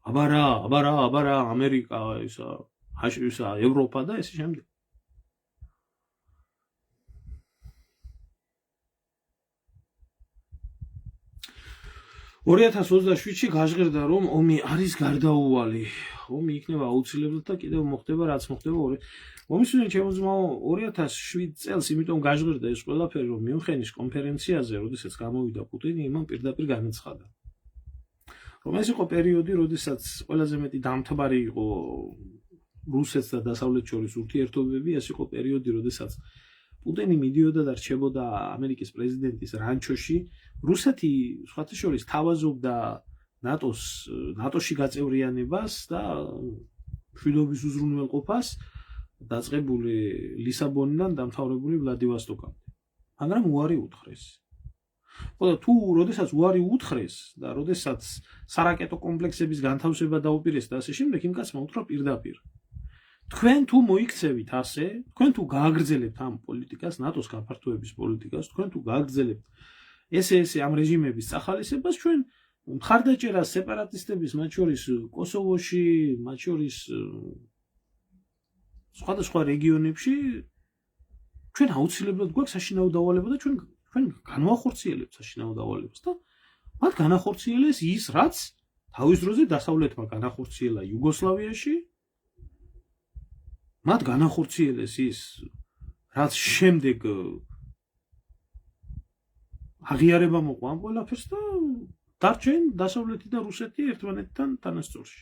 აბარა, ამერიკა, ისა, ევროპა და ესე შემდეგ. 2027-ში გაჟღერდა რომ ომი არის გარდაუვალი. ომი იქნება აუცილებლად და კიდევ მოხდება რაც მოხდება. ომის შემდეგ შემოძმაო 2007 წელს იმიტომ გაჟღერდა ეს ყველაფერი რომ მიუნხენის კონფერენციაზე, როდესაც გამოვიდა პუტინი, იმან პირდაპირ განაცხადა. რომ ეს იყო პერიოდი, როდესაც ყველაზე მეტი დამთბარი იყო რუსეთს და დასავლეთს შორის ურთიერთობები, ეს იყო პერიოდი, როდესაც პუტინი მიდიოდა და რჩებოდა ამერიკის პრეზიდენტის რანჩოში. რუსეთი სხვათა შორის თავაზობდა ნატოში გაწევრიანებას და მშვიდობის უზრუნველყოფას დაწყებული ლისაბონიდან დამთავრებული ვლადივოსტოკამდე. მაგრამ უარი უთხრეს. ხოლო თუ როდესაც უარი უთხრეს და როდესაც სარაკეტო კომპლექსების განთავსება დაუპირეს და ასე შემდეგ, იმ კაცმა უთხრა პირდაპირ. თქვენ თუ მოიქცევით ასე, თქვენ თუ გააგრძელებთ ამ პოლიტიკას, ნატოს გაფართოების პოლიტიკას, თქვენ თუ გააგრძელებთ ესე ამ რეჟიმების წახალისებას, ჩვენ მხარდაჭერას სეპარატისტების, მათ შორის კოსოვოში, მათ შორის სხვადასხვა რეგიონებში, ჩვენ აუცილებლად გვაქვს საშინაო დავალება და ჩვენ განვახორციელებთ საშინაო დავალებას და მათ განახორციელეს ის, რაც თავის დროზე დასავლეთმა განახორციელა იუგოსლავიაში, მათ განახორციელეს ის, რაც შემდეგ აღიარება მოყვა ამ ყველაფერს და დარჩენ დასავლეთი და რუსეთი ერთმანეთთან თანასწორში.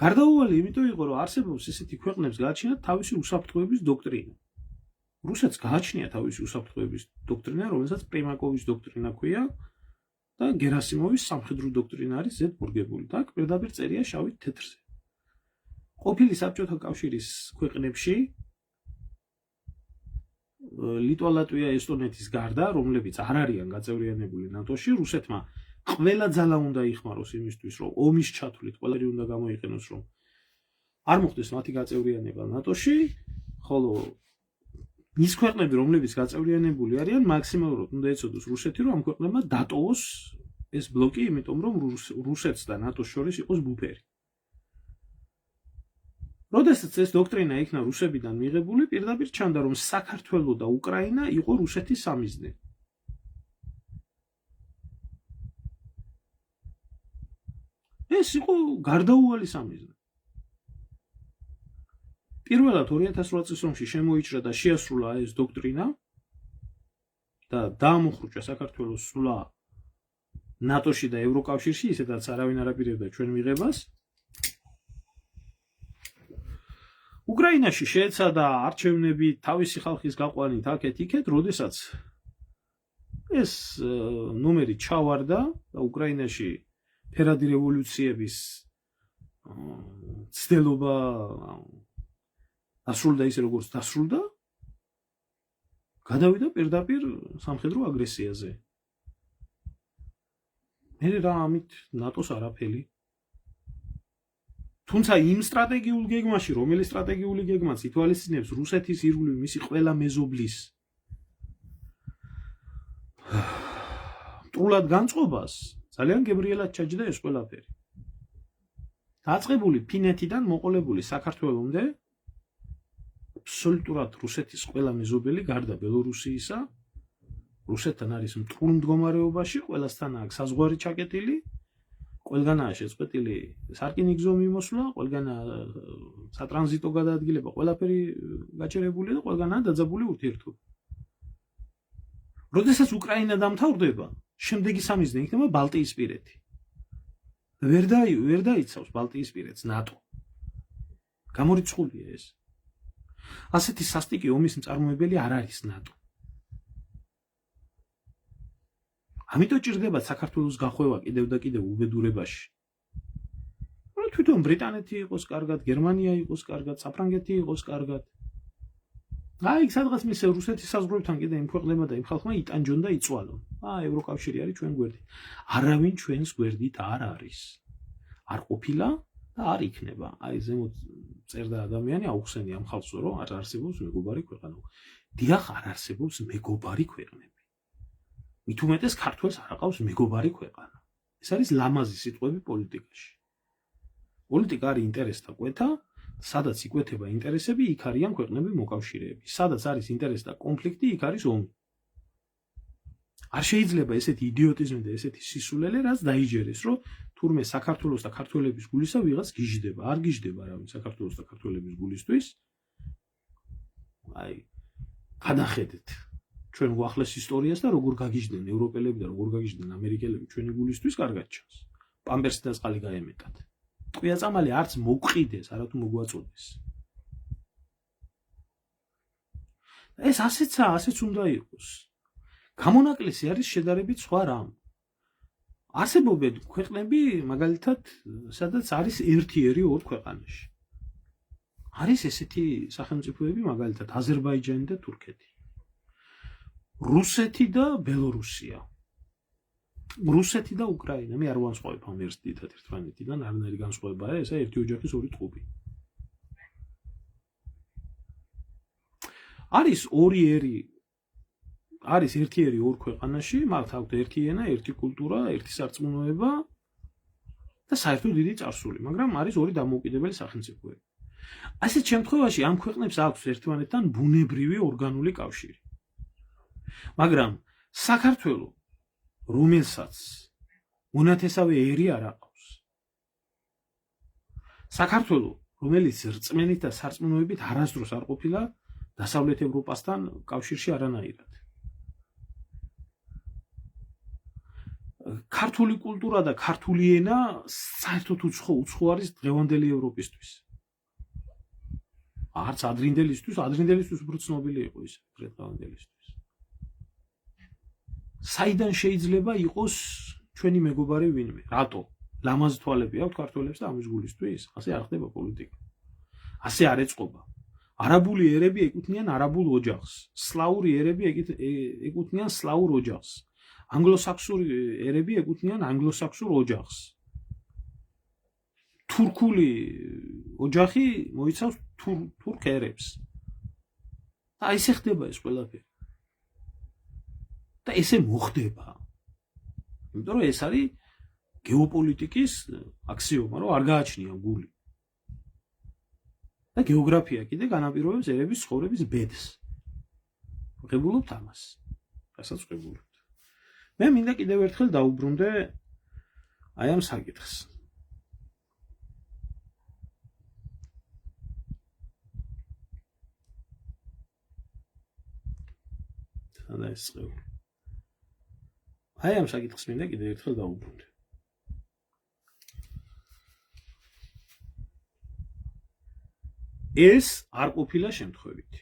გარდაუვალი იმიტომ იყო, რომ არსებობს ესეთი ქვეყნებს გააჩნიათ თავისი უსაფრთხოების დოქტრინა. რუსეთს გააჩნია თავისი უსაფრთხოების დოქტრინა, რომელსაც პრიმაკოვის დოქტრინა ქვია და გერასიმოვის სამხედრო დოქტრინა არის ზედმორგებული და აქ პირდაპირ წერია შავით თეთრზე. ყოფილი საბჭოთა კავშირის ქვეყნებში ლიტვა, ლატვია, ესტონეთის გარდა, რომლებიც არ არიან გაწევრიანებული ნატოში, რუსეთმა ყველა ძალა უნდა იხმაროს იმისთვის, რომ ომის ჩათვლით ყველაფერი უნდა გამოიყენოს, რომ არ მოხდეს მათი გაწევრიანება ნატოში, ხოლო ის ქვეყნები, რომლებიც გაწევრიანებული არიან, მაქსიმალურად უნდა ეცოდოს რუსეთი, რომ ამ ქვეყნებმა დატოვოს ეს ბლოკი, იმიტომ რომ რუსეთს და ნატოს შორის იყოს ბუფერი. როდესაც ეს დოქტრინა იქნა რუსებიდან მიღებული, პირდაპირ ჩანდა, რომ საქართველო და უკრაინა იყო რუსეთის სამიზნე. ეს იყო გარდაუვალი სამიზნე. პირველად 2008 წლის ომში შემოიჭრა და შეასრულა ეს დოქტრინა და დაამოხრუჭა საქართველოს სულა ნატოში და ევროკავშირში, ისედაც არავინ არ აპირებდა ჩვენ მიღებას. უკრაინაში შეეცადა არჩევნები თავისი ხალხის გაყვანით აქეთ-იქეთ, როდესაც ეს ნომერი ჩავარდა და უკრაინაში ფერადი რევოლუციების ცდელობა დასრულდა ისე როგორც დასრულდა, გადავიდა პირდაპირ სამხედრო აგრესიაზე. მე რა ამით ნატოს არაფერი. თუმცა იმ სტრატეგიულ გეგმაში, რომელიც სტრატეგიული გეგმაც ითვალისწინებს რუსეთის ირგვლივ მისი ყველა მეზობლის მტრულად განწყობას, ძალიან გებრიელად ჩაჯდა ეს ყველაფერი. დაწყებული ფინეთიდან მოყოლებული საქართველომდე აბსოლუტურად რუსეთის ყველა მეზობელი, გარდა ბელორუსიისა, რუსეთთან არის მტრულ მდგომარეობაში, ყველასთან აქვს საზღვარი ჩაკეტილი, ყველგანაა შეწყვეტილი სარკინიგზო მიმოსვლა, ყველგანაა სატრანზიტო გადაადგილება, ყველაფერი გაჩერებული და ყველგანაა დაძაბული ურთიერთობა. როდესაც უკრაინა დამთავრდება, შემდეგი სამიზნე იქნება ბალტიისპირეთი. ვერ დაიცავს ბალტიისპირეთს ნატო. გამორიცხულია ეს. ასეთი სასტიკი ომის მწარმოებელი არ არის ნატო. ამიტომ ჭირდება საქართველოს გახვევა კიდევ და კიდევ უბედურებაში. თვითონ ბრიტანეთი იყოს კარგად, გერმანია იყოს კარგად, საფრანგეთი იყოს კარგად. აი, სადღაც მის რუსეთის საზღვრებთან კიდე იმ ქვეყნებმა და იმ ხალხმა იტანჯონ და იწვალონ. ევროკავშირი არის ჩვენ გვერდით. არავინ ჩვენს გვერდით არ არის. არ ყოფილა და არ იქნება. აი, ზემოთ წერდა ადამიანი აუხსენი ამ ხალხსო, რომ არ არსებობს მეგობარი ქვეყანა. დიახ, არ არსებობს მეგობარი ქვეყნები. მით უმეტეს ქართველს არ აყავს მეგობარი ქვეყანა. ეს არის ლამაზი სიტყვები პოლიტიკაში. პოლიტიკა არის ინტერესთა კვეთა, სადაც იკვეთება ინტერესები, იქ არიან ქვეყნები მოკავშირეები. სადაც არის ინტერესთა კონფლიქტი, იქ არის ომი. არ შეიძლება ესეთი იდიოტიზმი და ესეთი სისულელე, რაც დაიჯერეს, რომ თურმე საქართველოს და ქართველების გულისა ვიღაც გიждდება. არ გიждდება არავინ საქართველოს და ქართველების გულისთვის. აი, გადახედეთ ჩვენ უახლეს ისტორიას და როგორ გაგიждდნენ ევროპელები და როგორ გაგიждდნენ ამერიკელები ჩვენი გულისთვის კარგად ჩანს. პამპერსი და წყალი გაემეტათ. ტყვია-წამალი არც მოგყიდეს, არათუ მოგვაწოდეს. ეს ასეც უნდა იყოს. გამონაკლისი არის შედარებით სხვა რამ. არსებობენ ქვეყნები, მაგალითად, სადაც არის ერთიერი ორ ქვეყანაში. არის ესეთი სახელმწიფოები, მაგალითად, აზერბაიჯანი და თურქეთი. რუსეთი და ბელორუსია. რუსეთი და უკრაინა. მე არ ვანსხვავებ ამ ერთად ერთმანეთიდან, არანაირი განსხვავებაა, ესა ერთი ოჯახის ორი ტყუპი. არის არის ერთიერი ორ ქვეყანაში, მათ აქვთ ერთი ენა, ერთი კულტურა, ერთი სარწმუნოება და საერთოდ დიდი წარსული, მაგრამ არის ორი დამოუკიდებელი სახელმწიფოები. ასეთ შემთხვევაში ამ ქვეყნებს აქვს ერთმანეთთან ბუნებრივი ორგანული კავშირი. მაგრამ საქართველო, რომელსაც მონათესავე ერი არ აქვს. საქართველო, რომელიც რწმენით და სარწმუნოებით არასდროს არ ყოფილა დასავლეთ ევროპასთან კავშირში არანაირად. ქართული კულტურა და ქართული ენა საერთოდ უცხო არის დღევანდელი ევროპისთვის. არც ადრინდელისთვის უფრო ცნობილი იყო ის დღევანდელისთვის. საიდან შეიძლება იყოს ჩვენი მეგობარი ვინმე? რატო? ლამაზ თვალები აქვს ქართველებს და ამის გულისთვის? ასე არ ხდება პოლიტიკა. ასე არ ეწყობა. არაბული ერები ეკუთვნიან არაბულ ოჯახს. სლავური ერები ეკუთვნიან სლავურ ოჯახს. ანგლოსაქსური ერები ეკუთვნიან ანგლოსაქსურ ოჯახს. თურქული ოჯახი მოიცავს თურქ ერებს. და ესე ხდება ეს ყველაფერი. და ესე მოხდება. იმიტომ რომ ეს არის გეოპოლიტიკის აქსიომა, რომ არ გააჩნია გული. და გეოგრაფია კიდე განაპირობებს ერების ცხოვრების ბედს. ვღებულობთ ამას. რასაც ვღებულობთ. მე მინდა კიდევ ერთხელ დაუბრუნდე აი ამ საკითხს. და ეს წევრი. აი ამ საკითხს მინდა კიდევ ერთხელ დაუბრუნდე. ეს არ ყოფილა შემთხვევითი.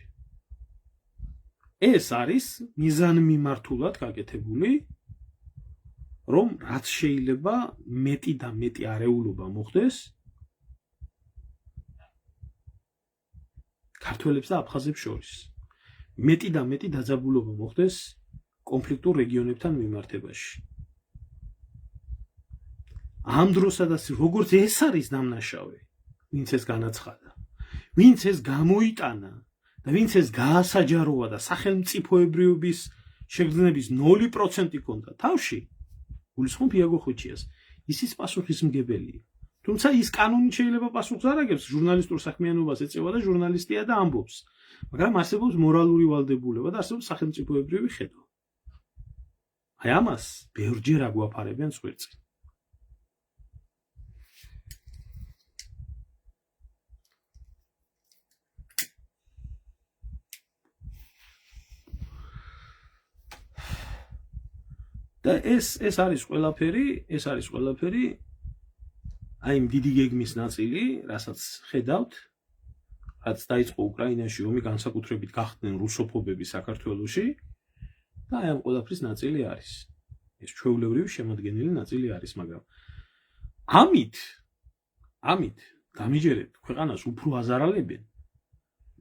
ეს არის მიზანმიმართულად გაკეთებული, რომ რაც შეიძლება მეტი და მეტი არეულობა მოხდეს ქართველებს და აფხაზებს შორის. მეტი და მეტი დაძაბულობა მოხდეს კონფლიქტურ რეგიონებთან მიმართებაში. ამ დროსაც როგორც ეს არის დამნაშავე, ვინც ეს განაცხადა, ვინც ეს გამოიტანა და ვინც ეს გაასაჯაროა და სახელმწიფოებრიობის შეგრძნების 0% ჰქონდა თავში, გულისხმობ იაგო ხოჩიას, ის პასუხისმგებელია. თუმცა ის კანონით შეიძლება პასუხს არ აგებს, ჟურნალისტურ საქმიანობას ეწევა და ჟურნალისტია და ამბობს. მაგრამ არსებობს მორალური ვალდებულება და არსებობს სახელმწიფოებრივი ხედვა. აი ამას ბევრჯერ აგვაფარებენ ხვერწი. და ეს არის ყველაფერი აი იმ დიდი გეგმის ნაწილი, რასაც ხედავთ, რაც დაიწყო უკრაინაში ომი, განსაკუთრებით გახდნენ რუსოფობები საქართველოში და აი ამ ყველაფრის ნაწილი არის. ეს ჩვეულებრივი შემადგენელი ნაწილი არის, მაგრამ ამით გამიჯერეთ ქვეყანას უფრო აზარალებენ.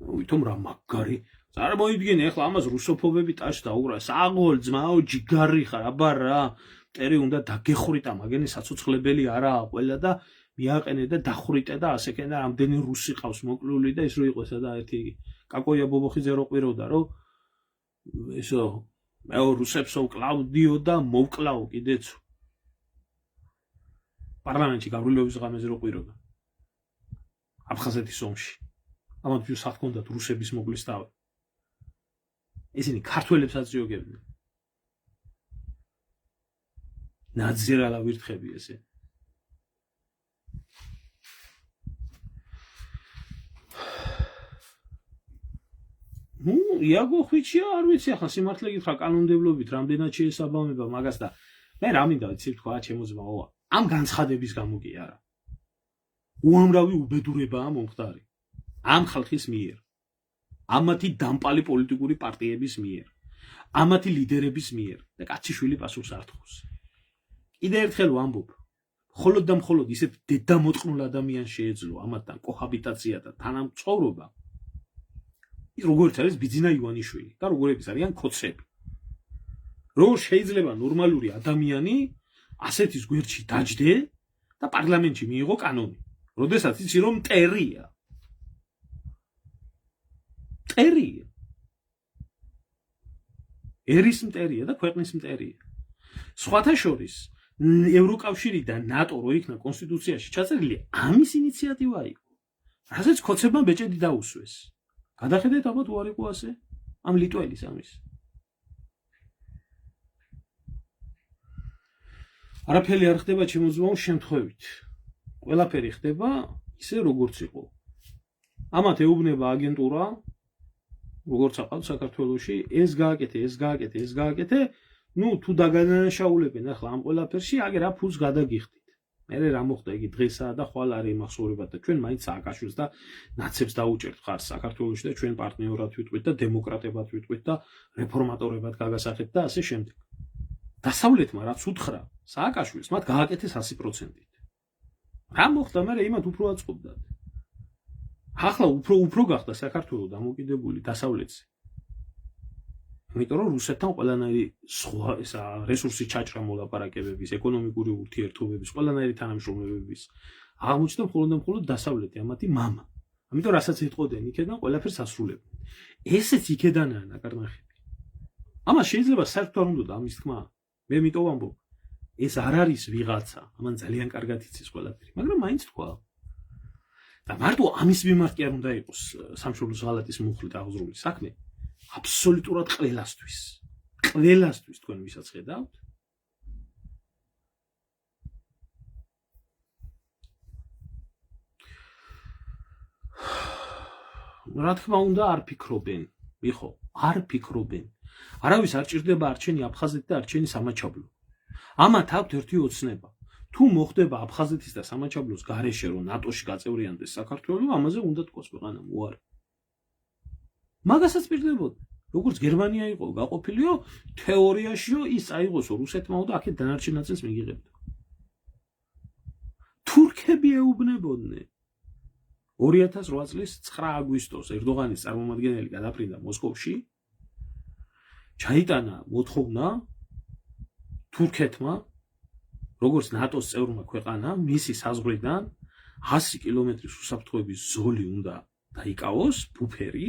ვითომ რა მაგარი წარმოიდგინე ახლა ამას რუსოფობები ტაშ დაურა საღოლ ძმაო ჯიგარი ხარ აბა რა მტერი უნდა დაგეხვრიტა მაგენი საცოცხლებელი არაა ყველა და მიაყენე და დახვრიტე და ასეკენ და რამდენი რუსი ყავს მოკლული და ის რო იყო სადა ერთი კაკოია ბობოხიძე რო ყვიროდა რომ ესო მე რუსებსო კლაუდიო და მოვკლაო კიდეც პარლამენტში გავრილობის ღამეზე რო ყვიროდა აფხაზეთის ომში ამათ ვიუს ახონდათ რუსების მოგლის თავი ისინი ქართველებსაც იოგებდნენ ნაძერალა ვირთხები ესე. იაგო ხვიჩია არ ვიცი ახლა სიმართლე გითხრა კანონმდებლობით რამდენად შეესაბამება მაგას და მე რა მინდა ვიცი თქვა ჩემო ძმაო ამ განცხადების გამო კი არა უამრავი უბედურებაა მომხდარი ამ ხალხის მიერ ამათი დამპალი პოლიტიკური პარტიების მიერ ამათი ლიდერების მიერ და კაციშვილი პასუხს არ თხოვს კიდე ერთხელ ვამბობ მხოლოდ და მხოლოდ ისეთ დედამოწყნულ ადამიანს შეეძლო ამათთან კოჰაბიტაცია და თანამცხოვრობა როგორც არის ბიძინა ივანიშვილი და როგორებიც არიან ქოცები როგორ შეიძლება ნორმალური ადამიანი ასეთის გვერდში დაჯდე და პარლამენტში მიიღო კანონი როდესაც იცი რომ მტერია ერის მტერია და ქვეყნის მტერია სხვათა შორის ევროკავშირი და ნატო რო იქნა კონსტიტუციაში ჩაწერილი ამის ინიციატივა იყო რასაც ქოცებმა ბეჭედი დაუსვეს გადახედეთ აბა თუ არ იყო ასე ამ ლიტველის ამის არაფერი არ ხდება ჩემო ძმაო შემთხვევით ყველაფერი ხდება ისე როგორც იყო ამათ ეუბნება აგენტურა როგორც აყავთ საქართველოში ეს გააკეთე ნუ თუ დაგანაშაულებენ ახლა ამ ყველაფერში აგერ რა ფულს გადაგიხდით მე რა მოხდა იგი დღესაა და ხვალ არის მახსოვრებად და ჩვენ მაინც სააკაშვილს და ნაცებს დაუჭერთ ხარს საქართველოში და ჩვენ პარტნიორად ვიტყვით და დემოკრატებად ვიტყვით და რეფორმატორებად გაგასახეთ და ასე შემდეგ დასავლეთმა რაც უთხრა სააკაშვილს მათ გააკეთეს 100%-ით რა მოხდა მე იმათ უფრო აწყობდათ ახლა უფრო გახდა საქართველო დამოკიდებული დასავლეთზე იმიტომ რომ რუსეთთან ყველანაირი სხვა ესა რესურსი ჩაჭრა მოლაპარაკებების ეკონომიკური ურთიერთობების ყველანაირი თანამშრომლობების აღმოჩნდა მხოლოდ დასავლეთი ამათი მამა ამიტომ რასაც ეთყოდნენ იქიდან ყველაფერს ასრულებდნენ ესეც იქედანაა ნაკარნახები ამას შეიძლება საერთოდ არ უნდა ამის თქმა მე მიტოვ ამბობ ეს არ არის ვიღაცა ამან ძალიან კარგად იცის ყველაფერი მაგრამ მაინც თქვა და მარტო ამის მიმართ კი არ უნდა იყოს სამშობლოს ღალატის მუხლით აღზრული საქმე აბსოლუტურად ყველასთვის თქვენ ვისაც ხედავთ რა თქმა უნდა არ ფიქრობენ მიხო არ ფიქრობენ არავის არ ჭირდება არჩენი აფხაზეთი და არჩენი სამაჩაბლო ამათ აქვთ ერთი ოცნება თუ მოხდება აფხაზეთის და სამაჩაბლოს გარეშე რომ ნატოში გაწევრიანდეს საქართველო ამაზე უნდა თქოს ქვეყანამ უარი მაგასაც პირდებოდა როგორც გერმანია იყო გაყოფილიო თეორიაშიო ის აიღოსო რუსეთმაო და აქეთ დანარჩენ ნაწილს მიგიღებდა თურქები ეუბნებოდნენ 2008 წლის 9 აგვისტოს ერდოღანის წარმომადგენელი გადაფრინდა მოსკოვში ჩაიტანა მოთხოვნა თურქეთმა როგორც ნატოს წევრმა ქვეყანამ მისი საზღვრიდან 100 კილომეტრის უსაფრთხოების ზოლი უნდა დაიკავოს ბუფერი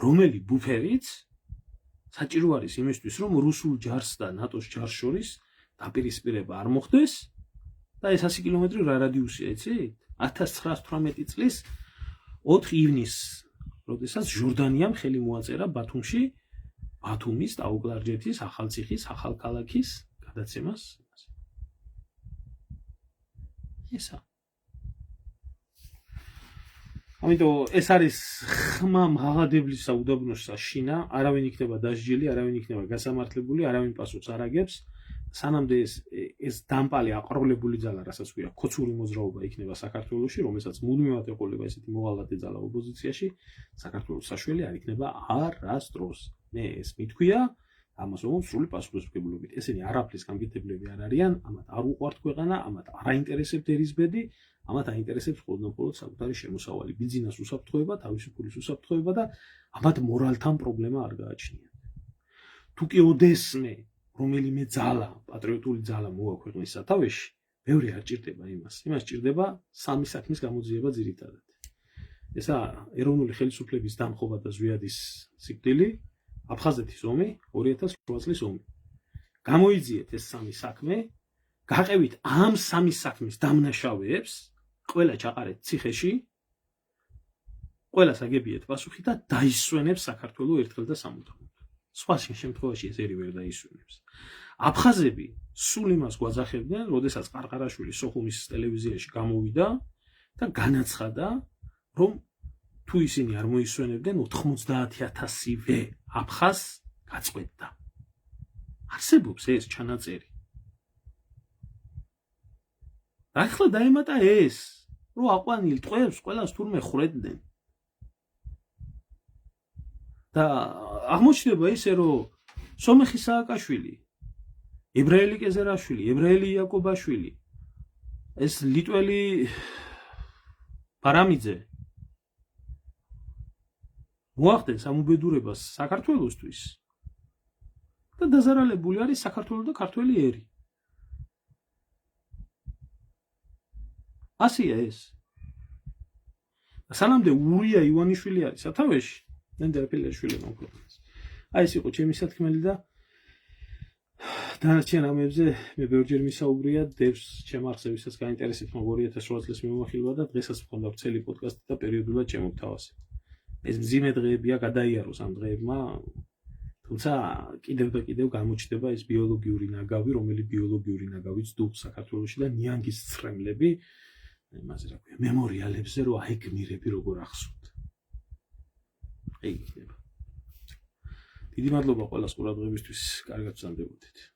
რომელი ბუფერიც საჭირო არის იმისთვის რომ რუსულ ჯარს და ნატოს ჯარს შორის დაპირისპირება არ მოხდეს და ეს 100 კილომეტრი რა რადიუსია იცით 1918 წლის 4 ივნისს როდესაც ჟორდანიამ ხელი მოაწერა ბათუმში ბათუმის ტაუკლარჯეთის ახალციხის ახალქალაქის გადაცემას ესა ამიტომ ეს არის ხმა მაღადებლისა უდაბნოსა შინა არავინ იქნება დასჯილი არავინ იქნება გასამართლებული არავინ პასუხს არ აგებს სანამდე ეს დამპალი აყროლებული ძალა რასაც ქვია ქოცური მოძრაობა იქნება საქართველოში რომელსაც მუდმივად ეყოლება ესეთი მოღალატე ძალა ოპოზიციაში საქართველოს საშველი არ იქნება არასდროს მე ეს მithქვია ამას რომ სრული პასუხისმგებლობით ესენი არაფრის გამგებლები არ არიან ამათ არ უყვართ ქვეყანა ამათ არ აინტერესებთ ერისბედი ამათ აინტერესებს მხოლოდ საკუთარი შემოსავალი ბიძინას უსაფრთხოება თავისუფლის უსაფრთხოება და ამათ მორალთან პრობლემა არ გააჩნიათ თუ კი ოდესმე რომელიმე ძალა პატრიოტული ძალა მოვა ქვეყნის სათავეში ბევრი არ ჭირდება იმას ჭირდება სამი საქმის გამოძიება ძირითადად ესა ეროვნული ხელისუფლების დამხობა და ზვიადის სიკვდილი აფხაზეთის ომი 2008 წლის ომი გამოიძიეთ ეს სამი საქმე გაყევით ამ სამი საქმის დამნაშავეებს ყველა ჩაყარეთ ციხეში ყველას აგებიეთ პასუხი და დაისვენებს საქართველოს ერთხელ და სამუდამოდ სხვა შემთხვევაში ეს ერი ვერ დაისვენებს. აფხაზები სულ იმას გვაძახებდნენ, როდესაც ყარყარაშვილი სოხუმის ტელევიზიაში გამოვიდა და განაცხადა, რომ თუ ისინი არ მოისვენებდნენ 90,000-ვე აფხაზს გაწყვეტდა. არსებობს ეს ჩანაწერი. და ახლა დაემატა ეს, რომ აყვანილ ტყვეებს ყველას თურმე ხრედნენ. და აღმოჩნდება ისე, რომ სომეხი სააკაშვილი, ებრაელი კეზერაშვილი, ებრაელი იაკობაშვილი, ეს ლიტველი ბარამიძე მოახდენს ამ უბედურებას საქართველოსთვის და დაზარალებული არის საქართველოს და ქართველი ერი. ასია ეს. სანამდე ურია ივანიშვილი არის სათავეში, ნენდა აფილიაშვილი მოკლეს. აი ეს იყო ჩემი სათქმელი და დანარჩენ ამებზე მე ბევრჯერ მისაუბრია დევს ჩემ არხზე, ვისაც გაინტერესებს 2008 წლის მიმოხილვა და დღესაც მქონდა ვრცელი პოდკასტი და პერიოდულად შემოვთავაზე. ეს მძიმე დღეებია, გადაიაროს ამ დღეებმა, თუმცა კიდევ და კიდევ გამოჩნდება ეს ბიოლოგიური ნაგავი, რომელიც ბიოლოგიური ნაგავიც დუხ საქართველოში და ნიანგის ცრემლები, იმაზე რა ქვია, მემორიალებზე რო აი გმირები როგორ ახსოვთ. დიდი მადლობა ყველას ყურადღებისთვის, კარგად ვსანდებოდეთ.